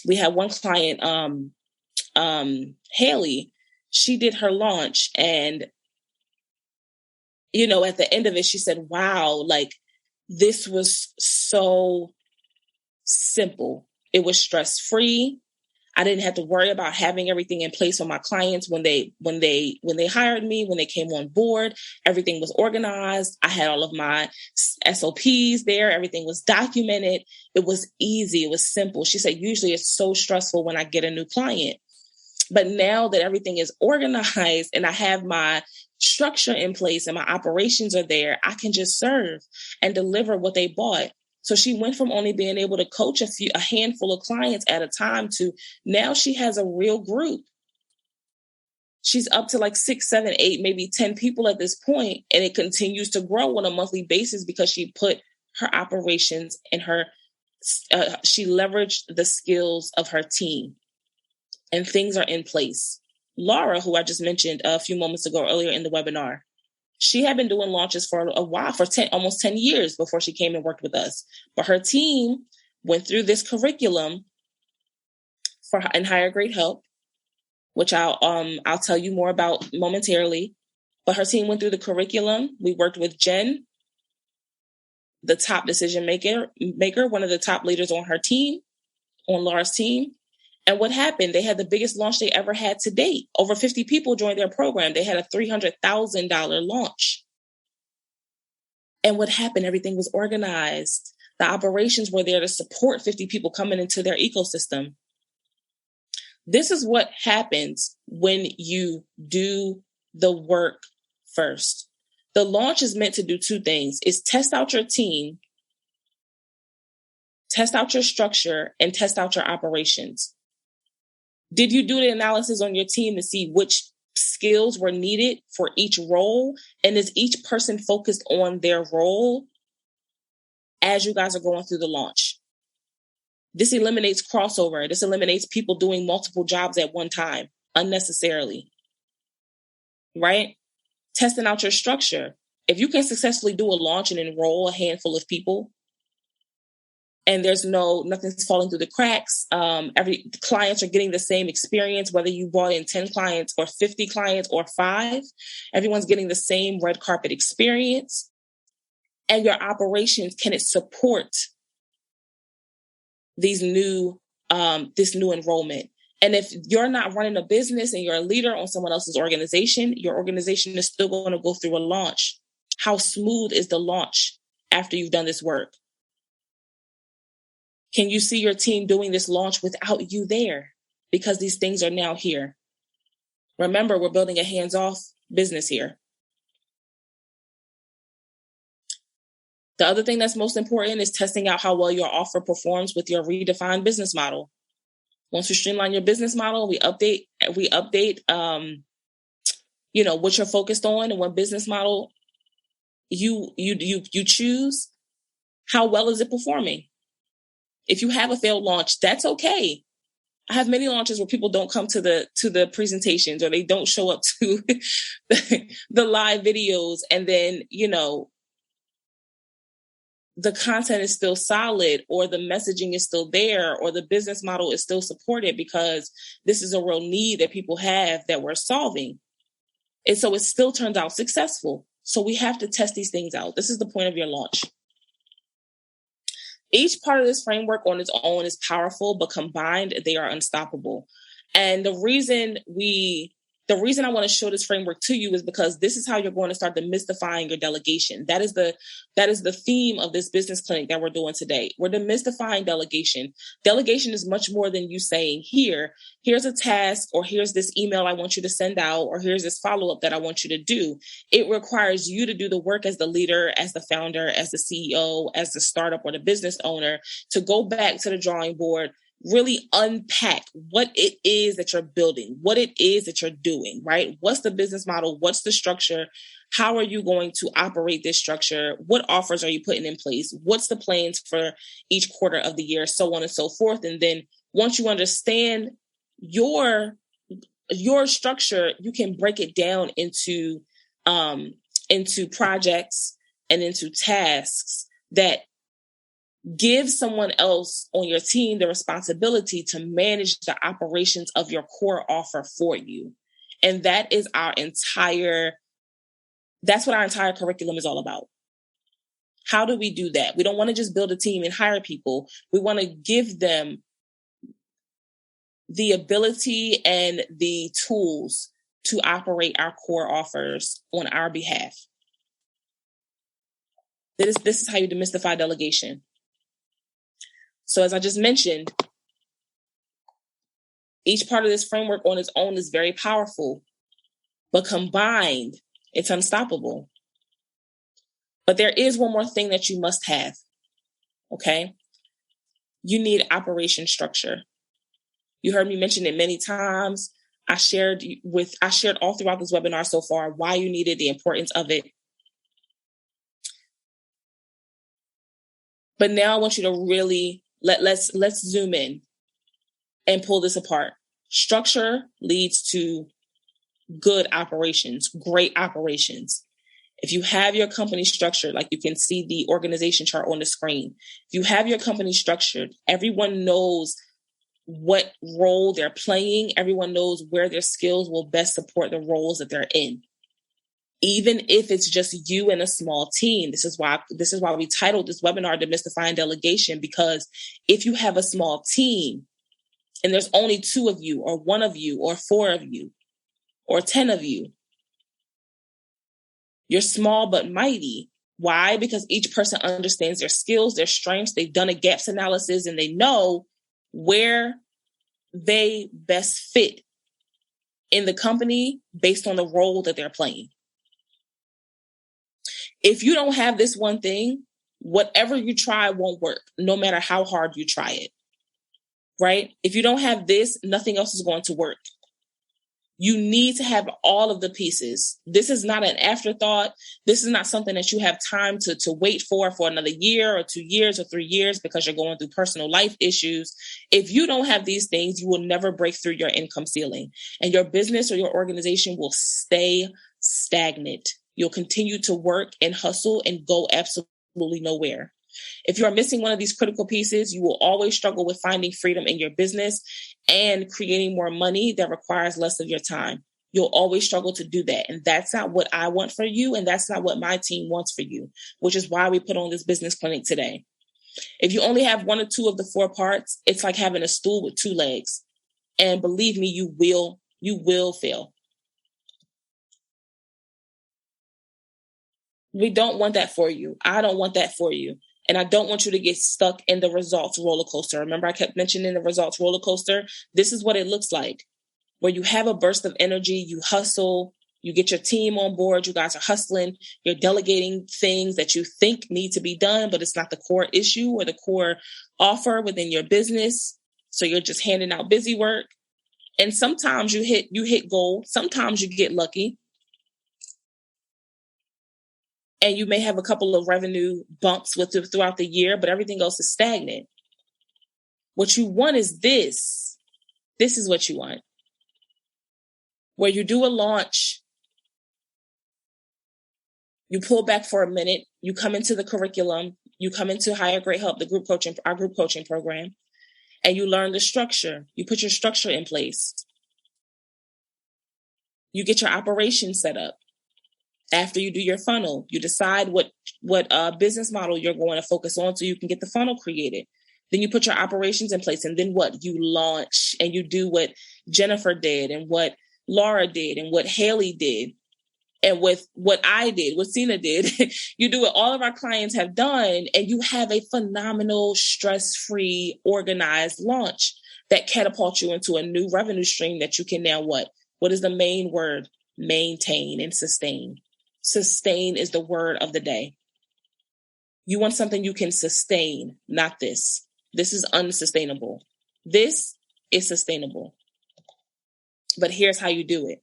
S1: We had one client, Haley, she did her launch, and at the end of it, she said, wow, like this was so simple. It was stress-free. I didn't have to worry about having everything in place for my clients when they hired me, when they came on board. Everything was organized. I had all of my SOPs there. Everything was documented. It was easy. It was simple. She said, usually it's so stressful when I get a new client. But now that everything is organized and I have my structure in place and my operations are there, I can just serve and deliver what they bought. So she went from only being able to coach a handful of clients at a time to now she has a real group. She's up to like 6, 7, 8, maybe 10 people at this point, and it continues to grow on a monthly basis because she put her operations and she leveraged the skills of her team, and things are in place. Laura, who I just mentioned a few moments ago earlier in the webinar, she had been doing launches for a while, for almost 10 years before she came and worked with us. But her team went through this curriculum and hired great help, which I'll tell you more about momentarily. But her team went through the curriculum. We worked with Jen, the top decision maker, one of the top leaders on her team, on Laura's team. And what happened? They had the biggest launch they ever had to date. Over 50 people joined their program. They had a $300,000 launch. And what happened? Everything was organized. The operations were there to support 50 people coming into their ecosystem. This is what happens when you do the work first. The launch is meant to do two things. It's test out your team, test out your structure, and test out your operations. Did you do the analysis on your team to see which skills were needed for each role? And is each person focused on their role as you guys are going through the launch? This eliminates crossover. This eliminates people doing multiple jobs at one time unnecessarily, right? Testing out your structure. If you can successfully do a launch and enroll a handful of people, and there's nothing's falling through the cracks. Every clients are getting the same experience, whether you brought in 10 clients or 50 clients or 5, everyone's getting the same red carpet experience. And your operations, can it support this new enrollment? And if you're not running a business and you're a leader on someone else's organization, your organization is still going to go through a launch. How smooth is the launch after you've done this work? Can you see your team doing this launch without you there? Because these things are now here. Remember, we're building a hands-off business here. The other thing that's most important is testing out how well your offer performs with your redefined business model. Once you streamline your business model, we update what you're focused on and what business model you choose. How well is it performing? If you have a failed launch, that's okay. I have many launches where people don't come to the presentations, or they don't show up to the live videos, and then the content is still solid, or the messaging is still there, or the business model is still supported, because this is a real need that people have that we're solving. And so it still turns out successful. So we have to test these things out. This is the point of your launch. Each part of this framework on its own is powerful, but combined, they are unstoppable. And the reason I want to show this framework to you is because this is how you're going to start demystifying your delegation. That is the theme of this business clinic that we're doing today. We're demystifying delegation. Delegation is much more than you saying, here's a task, or here's this email I want you to send out, or here's this follow-up that I want you to do. It requires you to do the work as the leader, as the founder, as the CEO, as the startup or the business owner, to go back to the drawing board, really unpack what it is that you're building, what it is that you're doing, right? What's the business model? What's the structure? How are you going to operate this structure? What offers are you putting in place? What's the plans for each quarter of the year, so on and so forth. And then once you understand your structure, you can break it down into projects and into tasks that give someone else on your team the responsibility to manage the operations of your core offer for you. And that's what our entire curriculum is all about. How do we do that? We don't want to just build a team and hire people. We want to give them the ability and the tools to operate our core offers on our behalf. This is how you demystify delegation. So as I just mentioned, each part of this framework on its own is very powerful, but combined, it's unstoppable. But there is one more thing that you must have, okay? You need operation structure. You heard me mention it many times. I shared all throughout this webinar so far why you needed, the importance of it. But now I want you to really let's zoom in and pull this apart. Structure leads to good operations, great operations. If you have your company structured, like you can see the organization chart on the screen, if you have your company structured, everyone knows what role they're playing. Everyone knows where their skills will best support the roles that they're in. Even if it's just you and a small team. This is why we titled this webinar Demystifying Delegation, because if you have a small team and there's only 2 of you or 1 of you or 4 of you or 10 of you, you're small but mighty. Why? Because each person understands their skills, their strengths, they've done a gaps analysis, and they know where they best fit in the company based on the role that they're playing. If you don't have this one thing, whatever you try won't work, no matter how hard you try it, right? If you don't have this, nothing else is going to work. You need to have all of the pieces. This is not an afterthought. This is not something that you have time to wait for another year or 2 years or 3 years because you're going through personal life issues. If you don't have these things, you will never break through your income ceiling, and your business or your organization will stay stagnant. You'll continue to work and hustle and go absolutely nowhere. If you are missing one of these critical pieces, you will always struggle with finding freedom in your business and creating more money that requires less of your time. You'll always struggle to do that. And that's not what I want for you. And that's not what my team wants for you, which is why we put on this business clinic today. If you only have 1 or 2 of the 4 parts, it's like having a stool with 2 legs. And believe me, you will fail. We don't want that for you. I don't want that for you. And I don't want you to get stuck in the results roller coaster. Remember, I kept mentioning the results roller coaster. This is what it looks like, where you have a burst of energy, you hustle, you get your team on board, you guys are hustling, you're delegating things that you think need to be done, but it's not the core issue or the core offer within your business. So you're just handing out busy work. And sometimes you hit goal. Sometimes you get lucky. And you may have a couple of revenue bumps throughout the year, but everything else is stagnant. What you want is this. This is what you want. Where you do a launch, you pull back for a minute, you come into the curriculum, you come into Hire Great Help, our group coaching program, and you learn the structure. You put your structure in place. You get your operation set up. After you do your funnel, you decide what business model you're going to focus on so you can get the funnel created. Then you put your operations in place, and then what? You launch, and you do what Jennifer did and what Laura did and what Haley did and with what I did, what Sina did. You do what all of our clients have done, and you have a phenomenal, stress-free, organized launch that catapults you into a new revenue stream that you can now what? What is the main word? Maintain and sustain. Sustain is the word of the day. You want something you can sustain, not this. This is unsustainable. This is sustainable. But here's how you do it.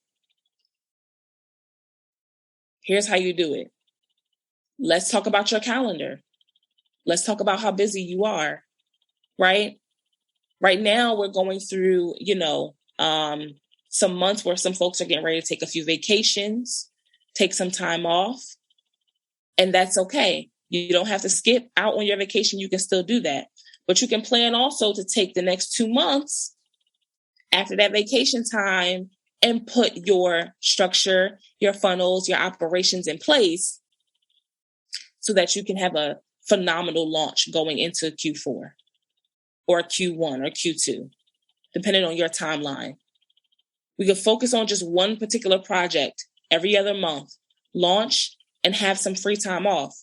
S1: Here's how you do it. Let's talk about your calendar. Let's talk about how busy you are, right? Right now, we're going through, some months where some folks are getting ready to take a few vacations, take some time off, and that's okay. You don't have to skip out on your vacation. You can still do that. But you can plan also to take the next 2 months after that vacation time and put your structure, your funnels, your operations in place so that you can have a phenomenal launch going into Q4 or Q1 or Q2, depending on your timeline. We could focus on just one particular project every other month, launch, and have some free time off,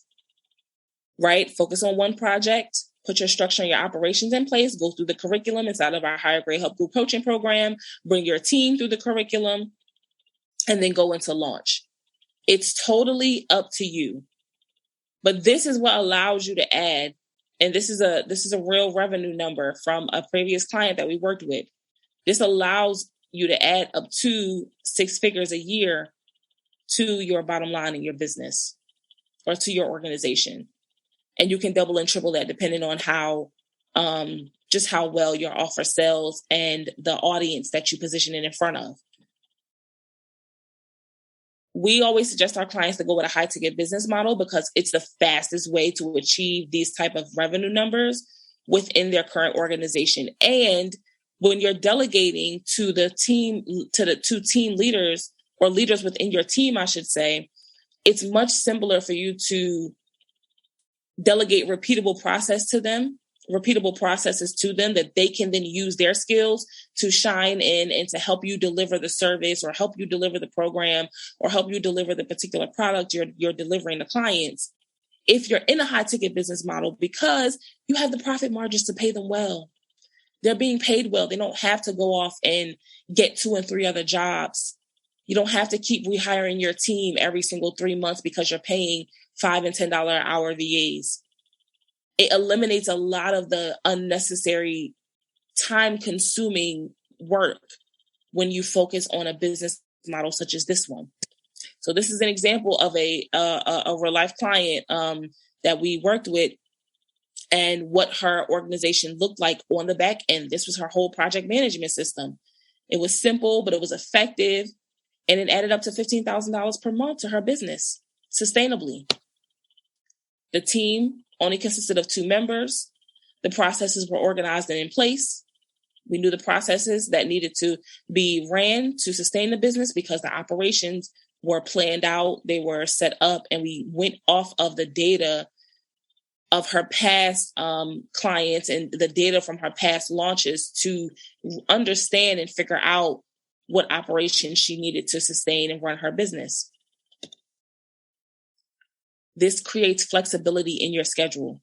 S1: right? Focus on one project, put your structure and your operations in place, go through the curriculum inside of our Higher Grade Help Group coaching program, bring your team through the curriculum, and then go into launch. It's totally up to you. But this is what allows you to add, and this is a real revenue number from a previous client that we worked with. This allows you to add up to 6 figures a year to your bottom line in your business or to your organization. And you can double and triple that depending on how well your offer sells and the audience that you position it in front of. We always suggest our clients to go with a high ticket business model because it's the fastest way to achieve these type of revenue numbers within their current organization. And when you're delegating to the team, to the 2 team leaders or leaders within your team, I should say, it's much simpler for you to delegate repeatable processes to them that they can then use their skills to shine in and to help you deliver the service or help you deliver the program or help you deliver the particular product you're delivering to clients. If you're in a high ticket business model, because you have the profit margins to pay them well, they're being paid well. They don't have to go off and get 2 and 3 other jobs. You don't have to keep rehiring your team every single 3 months because you're paying $5 and $10 an hour VAs. It eliminates a lot of the unnecessary time-consuming work when you focus on a business model such as this one. So this is an example of a real life client that we worked with and what her organization looked like on the back end. This was her whole project management system. It was simple, but it was effective, and it added up to $15,000 per month to her business sustainably. The team only consisted of 2 members. The processes were organized and in place. We knew the processes that needed to be ran to sustain the business because the operations were planned out, they were set up, and we went off of the data of her past clients and the data from her past launches to understand and figure out what operations she needed to sustain and run her business. This creates flexibility in your schedule.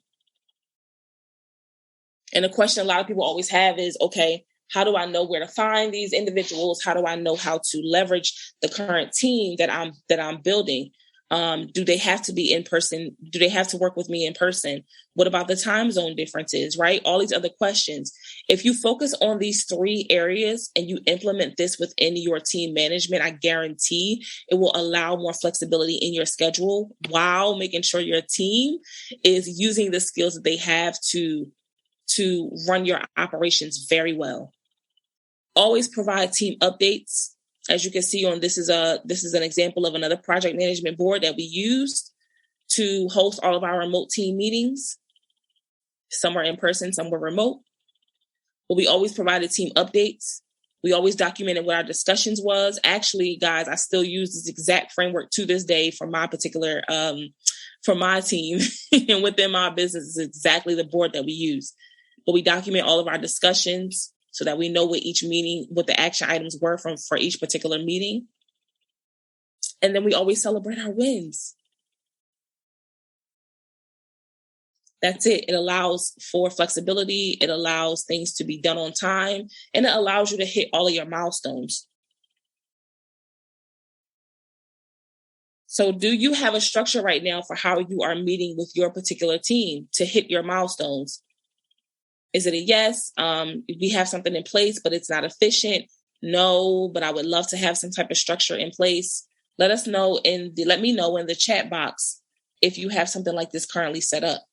S1: And a question a lot of people always have is, okay, how do I know where to find these individuals? How do I know how to leverage the current team that I'm building? Do they have to be in person? Do they have to work with me in person? What about the time zone differences, right? All these other questions. If you focus on these 3 areas and you implement this within your team management, I guarantee it will allow more flexibility in your schedule while making sure your team is using the skills that they have to run your operations very well. Always provide team updates. As you can see on this is an example of another project management board that we used to host all of our remote team meetings. Some were in person, some were remote. But we always provided team updates. We always documented what our discussions was. Actually, guys, I still use this exact framework to this day for my particular for my team and within my business. Is exactly the board that we use. But we document all of our discussions so that we know what each meeting, what the action items were for each particular meeting. And then we always celebrate our wins. That's it. It allows for flexibility. It allows things to be done on time, and it allows you to hit all of your milestones. So do you have a structure right now for how you are meeting with your particular team to hit your milestones? Is it a yes? We have something in place, but it's not efficient. No, but I would love to have some type of structure in place. Let me know in the chat box if you have something like this currently set up.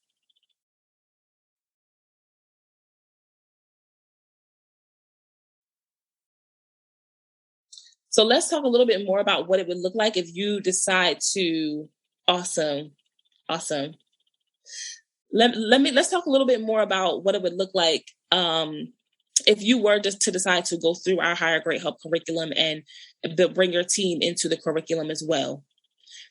S1: So let's talk a little bit more about what it would look like if you decide to. Awesome. Let's talk a little bit more about what it would look like if you were just to decide to go through our Hire Great Help curriculum and bring your team into the curriculum as well.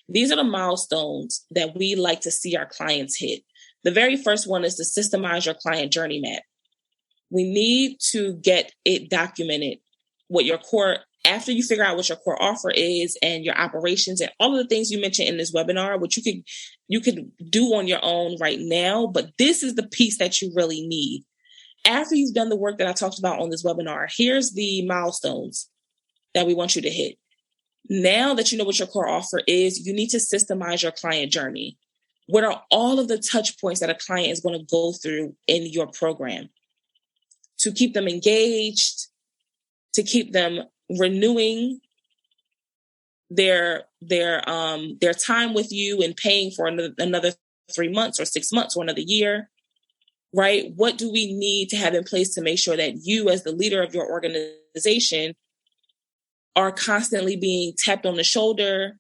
S1: These are the milestones that we like to see our clients hit. The very first one is to systemize your client journey map. We need to get it documented, after you figure out what your core offer is and your operations and all of the things you mentioned in this webinar, which you could do on your own right now, but this is the piece that you really need. After you've done the work that I talked about on this webinar, here's the milestones that we want you to hit. Now that you know what your core offer is, you need to systemize your client journey. What are all of the touch points that a client is going to go through in your program to keep them engaged, to keep them renewing their time with you and paying for another 3 months or 6 months or another year, right? What do we need to have in place to make sure that you, as the leader of your organization, are constantly being tapped on the shoulder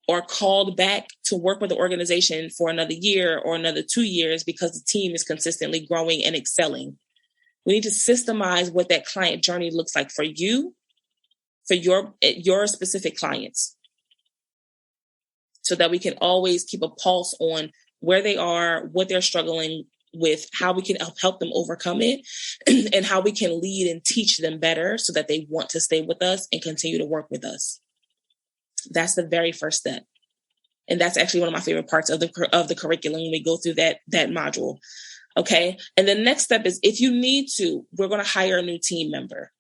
S1: or called back to work with the organization for another year or another 2 years because the team is consistently growing and excelling? We need to systemize what that client journey looks like for you, for your specific clients, so that we can always keep a pulse on where they are, what they're struggling with, how we can help them overcome it, and how we can lead and teach them better so that they want to stay with us and continue to work with us. That's the very first step. And that's actually one of my favorite parts of the curriculum when we go through that module. Okay. And the next step is, if you need to, we're going to hire a new team member.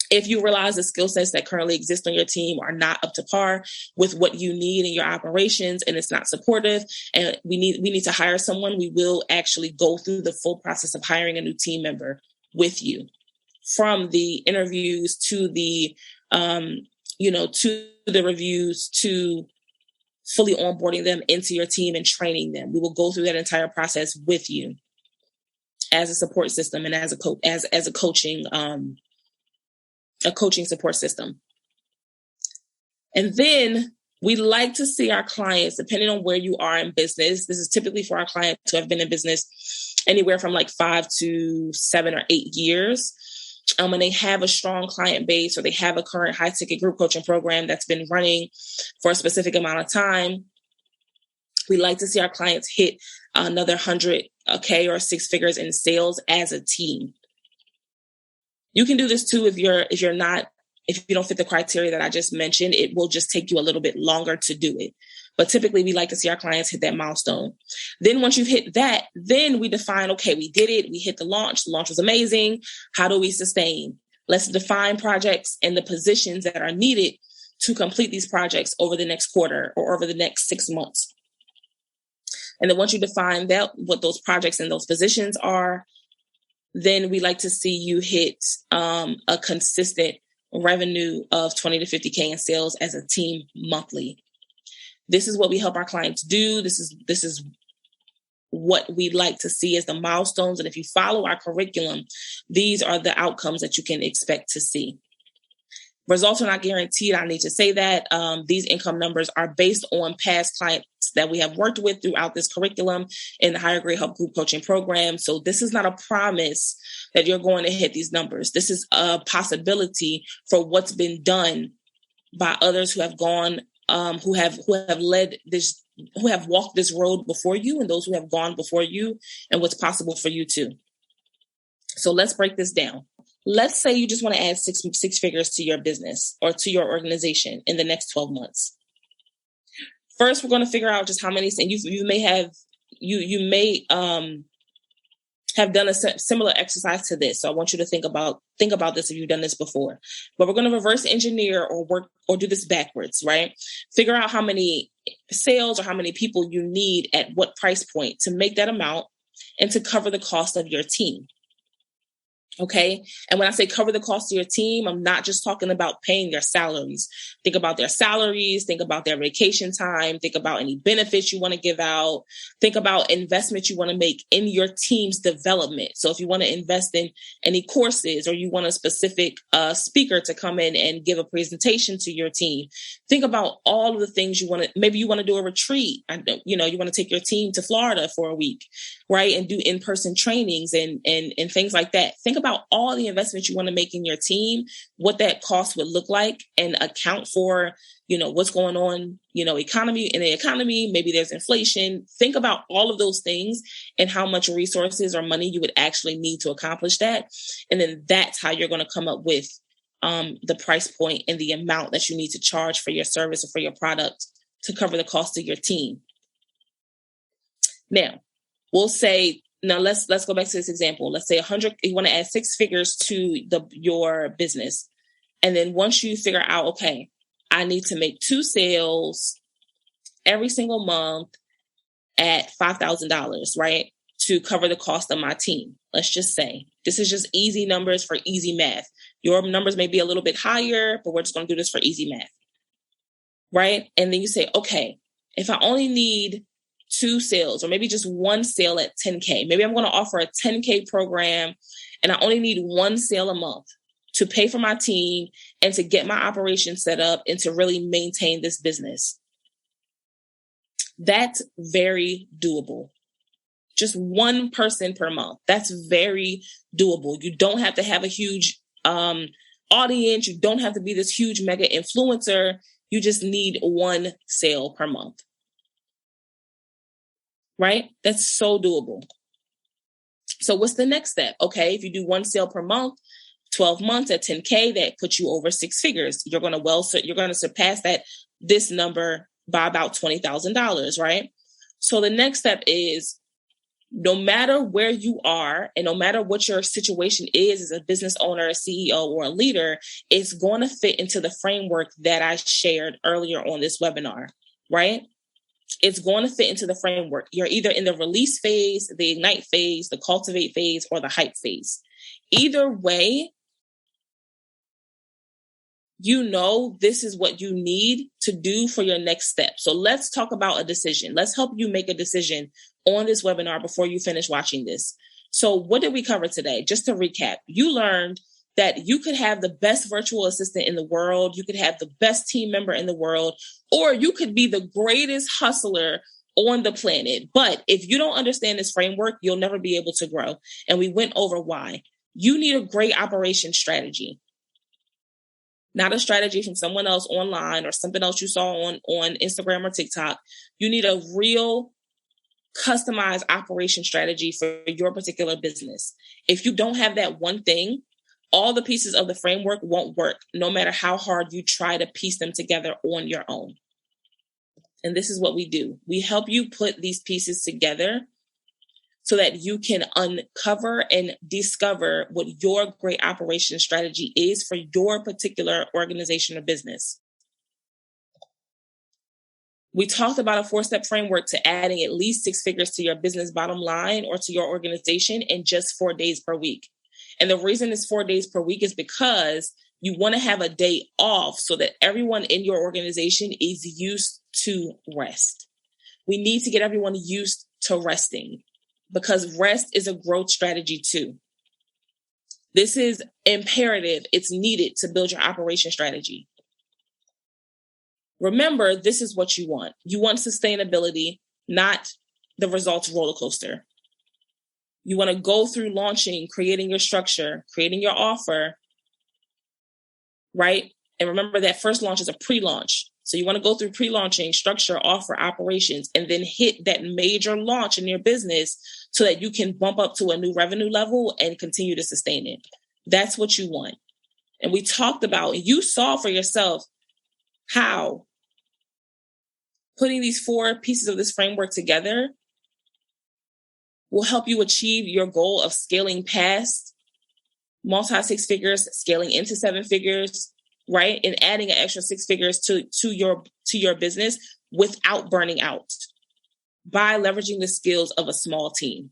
S1: If you realize the skill sets that currently exist on your team are not up to par with what you need in your operations and it's not supportive and we need to hire someone, we will actually go through the full process of hiring a new team member with you, from the interviews to the, to the reviews, to fully onboarding them into your team and training them. We will go through that entire process with you as a support system and as a coaching support system. And then we like to see our clients, depending on where you are in business, this is typically for our clients who have been in business anywhere from like 5 to 7 or 8 years. And they have a strong client base, or they have a current high ticket group coaching program that's been running for a specific amount of time. We like to see our clients hit another 100K or 6 figures in sales as a team. You can do this too if you don't fit the criteria that I just mentioned. It will just take you a little bit longer to do it. But typically we like to see our clients hit that milestone. Then once you've hit that, then we define, okay, we did it. We hit the launch. The launch was amazing. How do we sustain? Let's define projects and the positions that are needed to complete these projects over the next quarter or over the next 6 months. And then once you define that, what those projects and those positions are, then we like to see you hit a consistent revenue of 20 to 50K in sales as a team monthly. This is what we help our clients do. This is what we like to see as the milestones. And if you follow our curriculum, these are the outcomes that you can expect to see. Results are not guaranteed. I need to say that these income numbers are based on past clients that we have worked with throughout this curriculum in the Hire Great Help Group Coaching Program. So this is not a promise that you're going to hit these numbers. This is a possibility for what's been done by others who have gone, who have led this, who have walked this road before you, and those who have gone before you, and what's possible for you too. So let's break this down. Let's say you just want to add six figures to your business or to your organization in the next 12 months. First, we're going to figure out just how many, and you may have done a similar exercise to this. So I want you to think about this if you've done this before. But we're going to reverse engineer or work or do this backwards, right? Figure out how many sales or how many people you need at what price point to make that amount, and to cover the cost of your team. Okay. And when I say cover the cost of your team, I'm not just talking about paying their salaries. Think about their salaries, think about their vacation time, think about any benefits you want to give out, think about investments you want to make in your team's development. So if you want to invest in any courses or you want a specific speaker to come in and give a presentation to your team, think about all of the things you want to, maybe you want to do a retreat. You want to take your team to Florida for a week, right? And do in-person trainings and things like that. Think about all the investments you want to make in your team, what that cost would look like, and account for, what's going on, in the economy, maybe there's inflation. Think about all of those things and how much resources or money you would actually need to accomplish that. And then that's how you're going to come up with the price point and the amount that you need to charge for your service or for your product to cover the cost of your team. Now, we'll say, now let's go back to this example. Let's say 100, you want to add 6 figures to your business. And then once you figure out, okay, I need to make 2 sales every single month at $5,000, right? To cover the cost of my team. Let's just say this is just easy numbers for easy math. Your numbers may be a little bit higher, but we're just going to do this for easy math, right? And then you say, okay, if I only need 2 sales or maybe just 1 sale at 10K, maybe I'm going to offer a 10K program and I only need 1 sale a month to pay for my team and to get my operation set up and to really maintain this business. That's very doable. Just 1 person per month. That's very doable. You don't have to have a huge audience. You don't have to be this huge mega influencer. You just need 1 sale per month. Right? That's so doable. So what's the next step? Okay, if you do 1 sale per month, 12 months at 10K, that puts you over 6 figures. You're going to surpass this number by about $20,000, right? So the next step is, no matter where you are and no matter what your situation is as a business owner, a CEO, or a leader, it's going to fit into the framework that I shared earlier on this webinar, right? It's going to fit into the framework. You're either in the release phase, the ignite phase, the cultivate phase, or the hype phase. Either way, this is what you need to do for your next step. So let's talk about a decision. Let's help you make a decision on this webinar before you finish watching this. So what did we cover today? Just to recap, you learned that you could have the best virtual assistant in the world, you could have the best team member in the world, or you could be the greatest hustler on the planet. But if you don't understand this framework, you'll never be able to grow. And we went over why. You need a great operation strategy. Not a strategy from someone else online or something else you saw on Instagram or TikTok. You need a real customized operation strategy for your particular business. If you don't have that one thing, all the pieces of the framework won't work, no matter how hard you try to piece them together on your own. And this is what we do. We help you put these pieces together so that you can uncover and discover what your great operation strategy is for your particular organization or business. We talked about a 4-step framework to adding at least 6 figures to your business bottom line or to your organization in just 4 days per week. And the reason it's 4 days per week is because you want to have a day off so that everyone in your organization is used to rest. We need to get everyone used to resting, because rest is a growth strategy too. This is imperative. It's needed to build your operation strategy. Remember, this is what you want. You want sustainability, not the results roller coaster. You want to go through launching, creating your structure, creating your offer, right? And remember that first launch is a pre-launch. So you want to go through pre-launching, structure, offer, operations, and then hit that major launch in your business so that you can bump up to a new revenue level and continue to sustain it. That's what you want. And we talked about, you saw for yourself how putting these 4 pieces of this framework together will help you achieve your goal of scaling past multi-6 figures, scaling into 7 figures, right? And adding an extra 6 figures to your business without burning out by leveraging the skills of a small team.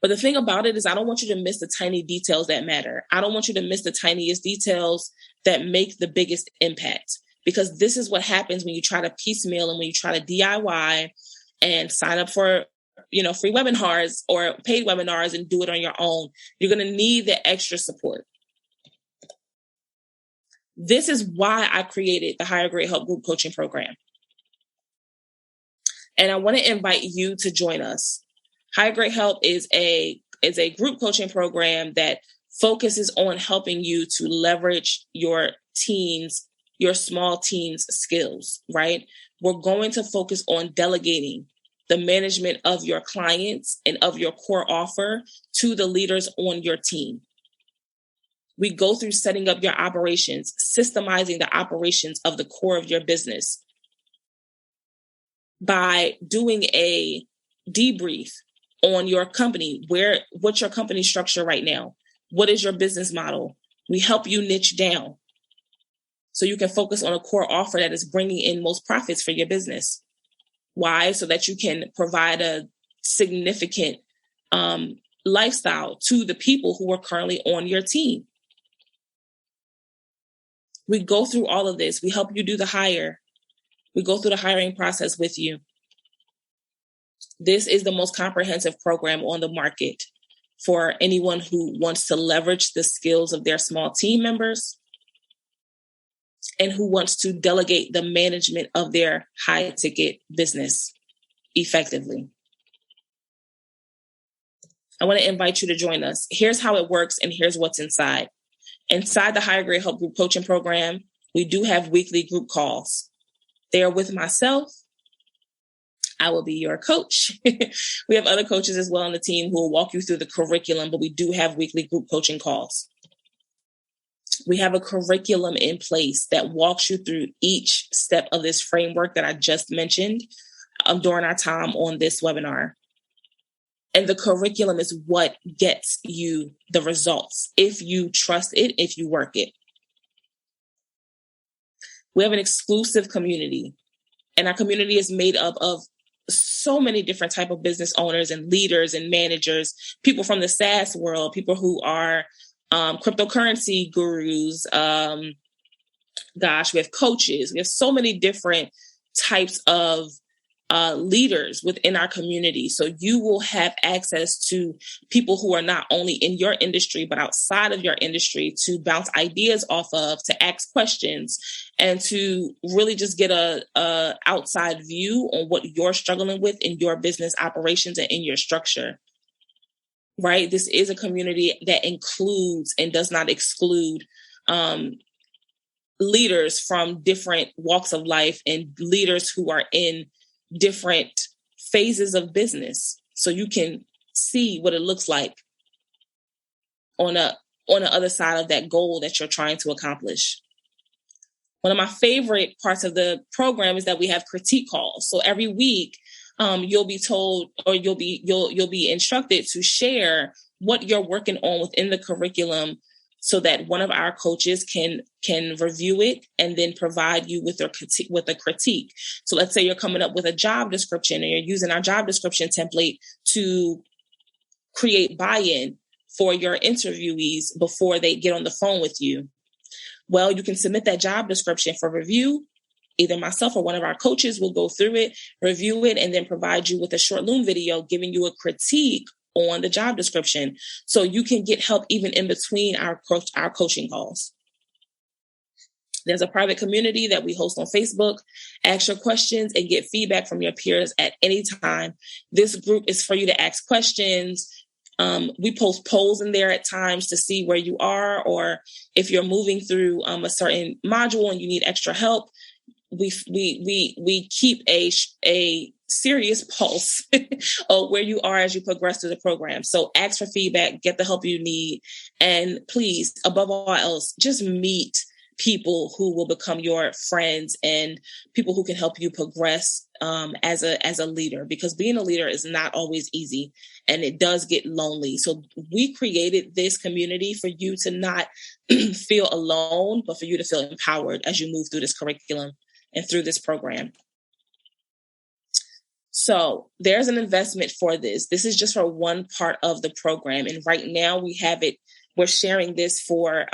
S1: But the thing about it is I don't want you to miss the tiny details that matter. I don't want you to miss the tiniest details that make the biggest impact, because this is what happens when you try to piecemeal and when you try to DIY and sign up for, free webinars or paid webinars and do it on your own. You're going to need the extra support. This is why I created the Higher Grade Help Group Coaching Program. And I want to invite you to join us. Higher Grade Help is a group coaching program that focuses on helping you to leverage your small team's skills, right? We're going to focus on delegating the management of your clients and of your core offer to the leaders on your team. We go through setting up your operations, systemizing the operations of the core of your business by doing a debrief on your company. What's your company structure right now? What is your business model? We help you niche down so you can focus on a core offer that is bringing in most profits for your business. Why? So that you can provide a significant lifestyle to the people who are currently on your team. We go through all of this. We help you do the hire. We go through the hiring process with you. This is the most comprehensive program on the market for anyone who wants to leverage the skills of their small team members and who wants to delegate the management of their high ticket business effectively. I want to invite you to join us. Here's how it works and here's what's inside. Inside the Higher Grade Help Group Coaching Program, we do have weekly group calls. They are with myself. I will be your coach. We have other coaches as well on the team who will walk you through the curriculum, but we do have weekly group coaching calls. We have a curriculum in place that walks you through each step of this framework that I just mentioned during our time on this webinar. And the curriculum is what gets you the results if you trust it, if you work it. We have an exclusive community, and our community is made up of so many different type of business owners and leaders and managers, people from the SaaS world, people who are cryptocurrency gurus. We have coaches. We have so many different types of leaders within our community. So you will have access to people who are not only in your industry, but outside of your industry to bounce ideas off of, to ask questions, and to really just get a outside view on what you're struggling with in your business operations and in your structure. Right? This is a community that includes and does not exclude leaders from different walks of life and leaders who are in different phases of business, so you can see what it looks like on the other side of that goal that you're trying to accomplish. One of my favorite parts of the program is that we have critique calls. So every week, you'll be told, or you'll be instructed to share what you're working on within the curriculum, so that one of our coaches can review it and then provide you with a critique. So let's say you're coming up with a job description and you're using our job description template to create buy-in for your interviewees before they get on the phone with you. Well, you can submit that job description for review. Either myself or one of our coaches will go through it, review it, and then provide you with a short Loom video giving you a critique on the job description, so you can get help even in between our coaching calls. There's a private community that we host on Facebook. Ask your questions and get feedback from your peers at any time. This group is for you to ask questions. We post polls in there at times to see where you are, or if you're moving through a certain module and you need extra help. We keep a serious pulse of where you are as you progress through the program. So ask for feedback, get the help you need, and please, above all else, just meet people who will become your friends and people who can help you progress as a leader, because being a leader is not always easy and it does get lonely. So we created this community for you to not feel alone, but for you to feel empowered as you move through this curriculum and through this program. So there's an investment for this. This is just for one part of the program. And right now we're sharing this for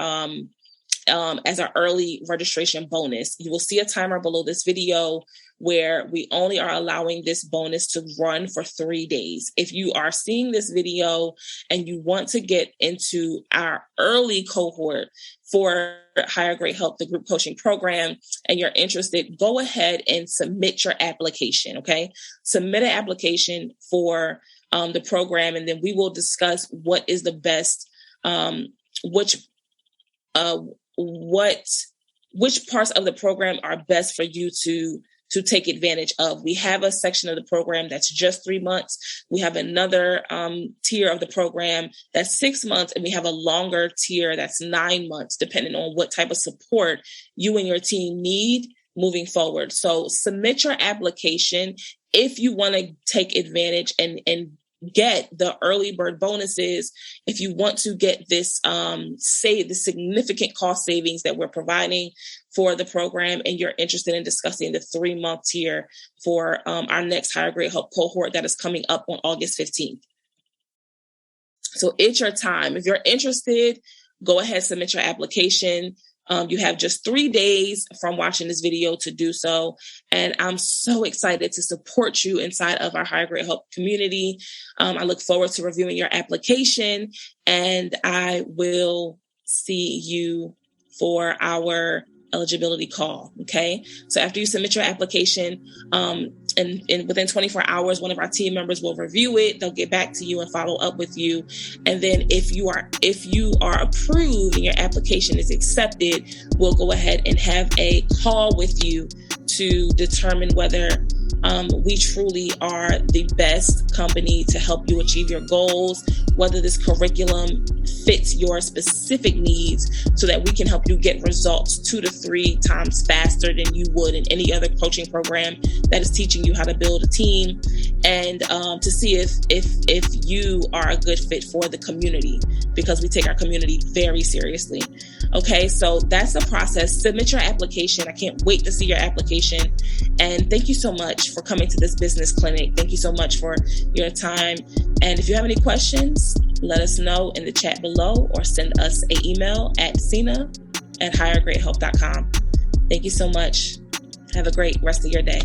S1: as our early registration bonus. You will see a timer below this video where we only are allowing this bonus to run for 3 days. If you are seeing this video and you want to get into our early cohort for Higher Grade Help, the group coaching program, and you're interested, go ahead and submit your application, okay? Submit an application for the program, and then we will discuss what is the best, which parts of the program are best for you to take advantage of. We have a section of the program that's just 3 months. We have another tier of the program that's 6 months, and we have a longer tier that's 9 months, depending on what type of support you and your team need moving forward. So submit your application if you want to take advantage and get the early bird bonuses. If you want to get this, the significant cost savings that we're providing for the program, and you're interested in discussing the 3-month tier for our next Higher Grade Help cohort that is coming up on August 15th. So it's your time. If you're interested, go ahead, submit your application. You have just 3 days from watching this video to do so. And I'm so excited to support you inside of our Higher Grade Help community. I look forward to reviewing your application, and I will see you for our eligibility call. Okay. So after you submit your application, and within 24 hours, one of our team members will review it. They'll get back to you and follow up with you. And then if you are approved and your application is accepted, we'll go ahead and have a call with you to determine whether we truly are the best company to help you achieve your goals, whether this curriculum fits your specific needs so that we can help you get results 2 to 3 times faster than you would in any other coaching program that is teaching you how to build a team, and to see if you are a good fit for the community, because we take our community very seriously. Okay, so that's the process. Submit your application. I can't wait to see your application. And thank you so much for coming to this business clinic. Thank you so much for your time. And if you have any questions, let us know in the chat below, or send us an email at sina@highergradehelp.com. Thank you so much. Have a great rest of your day.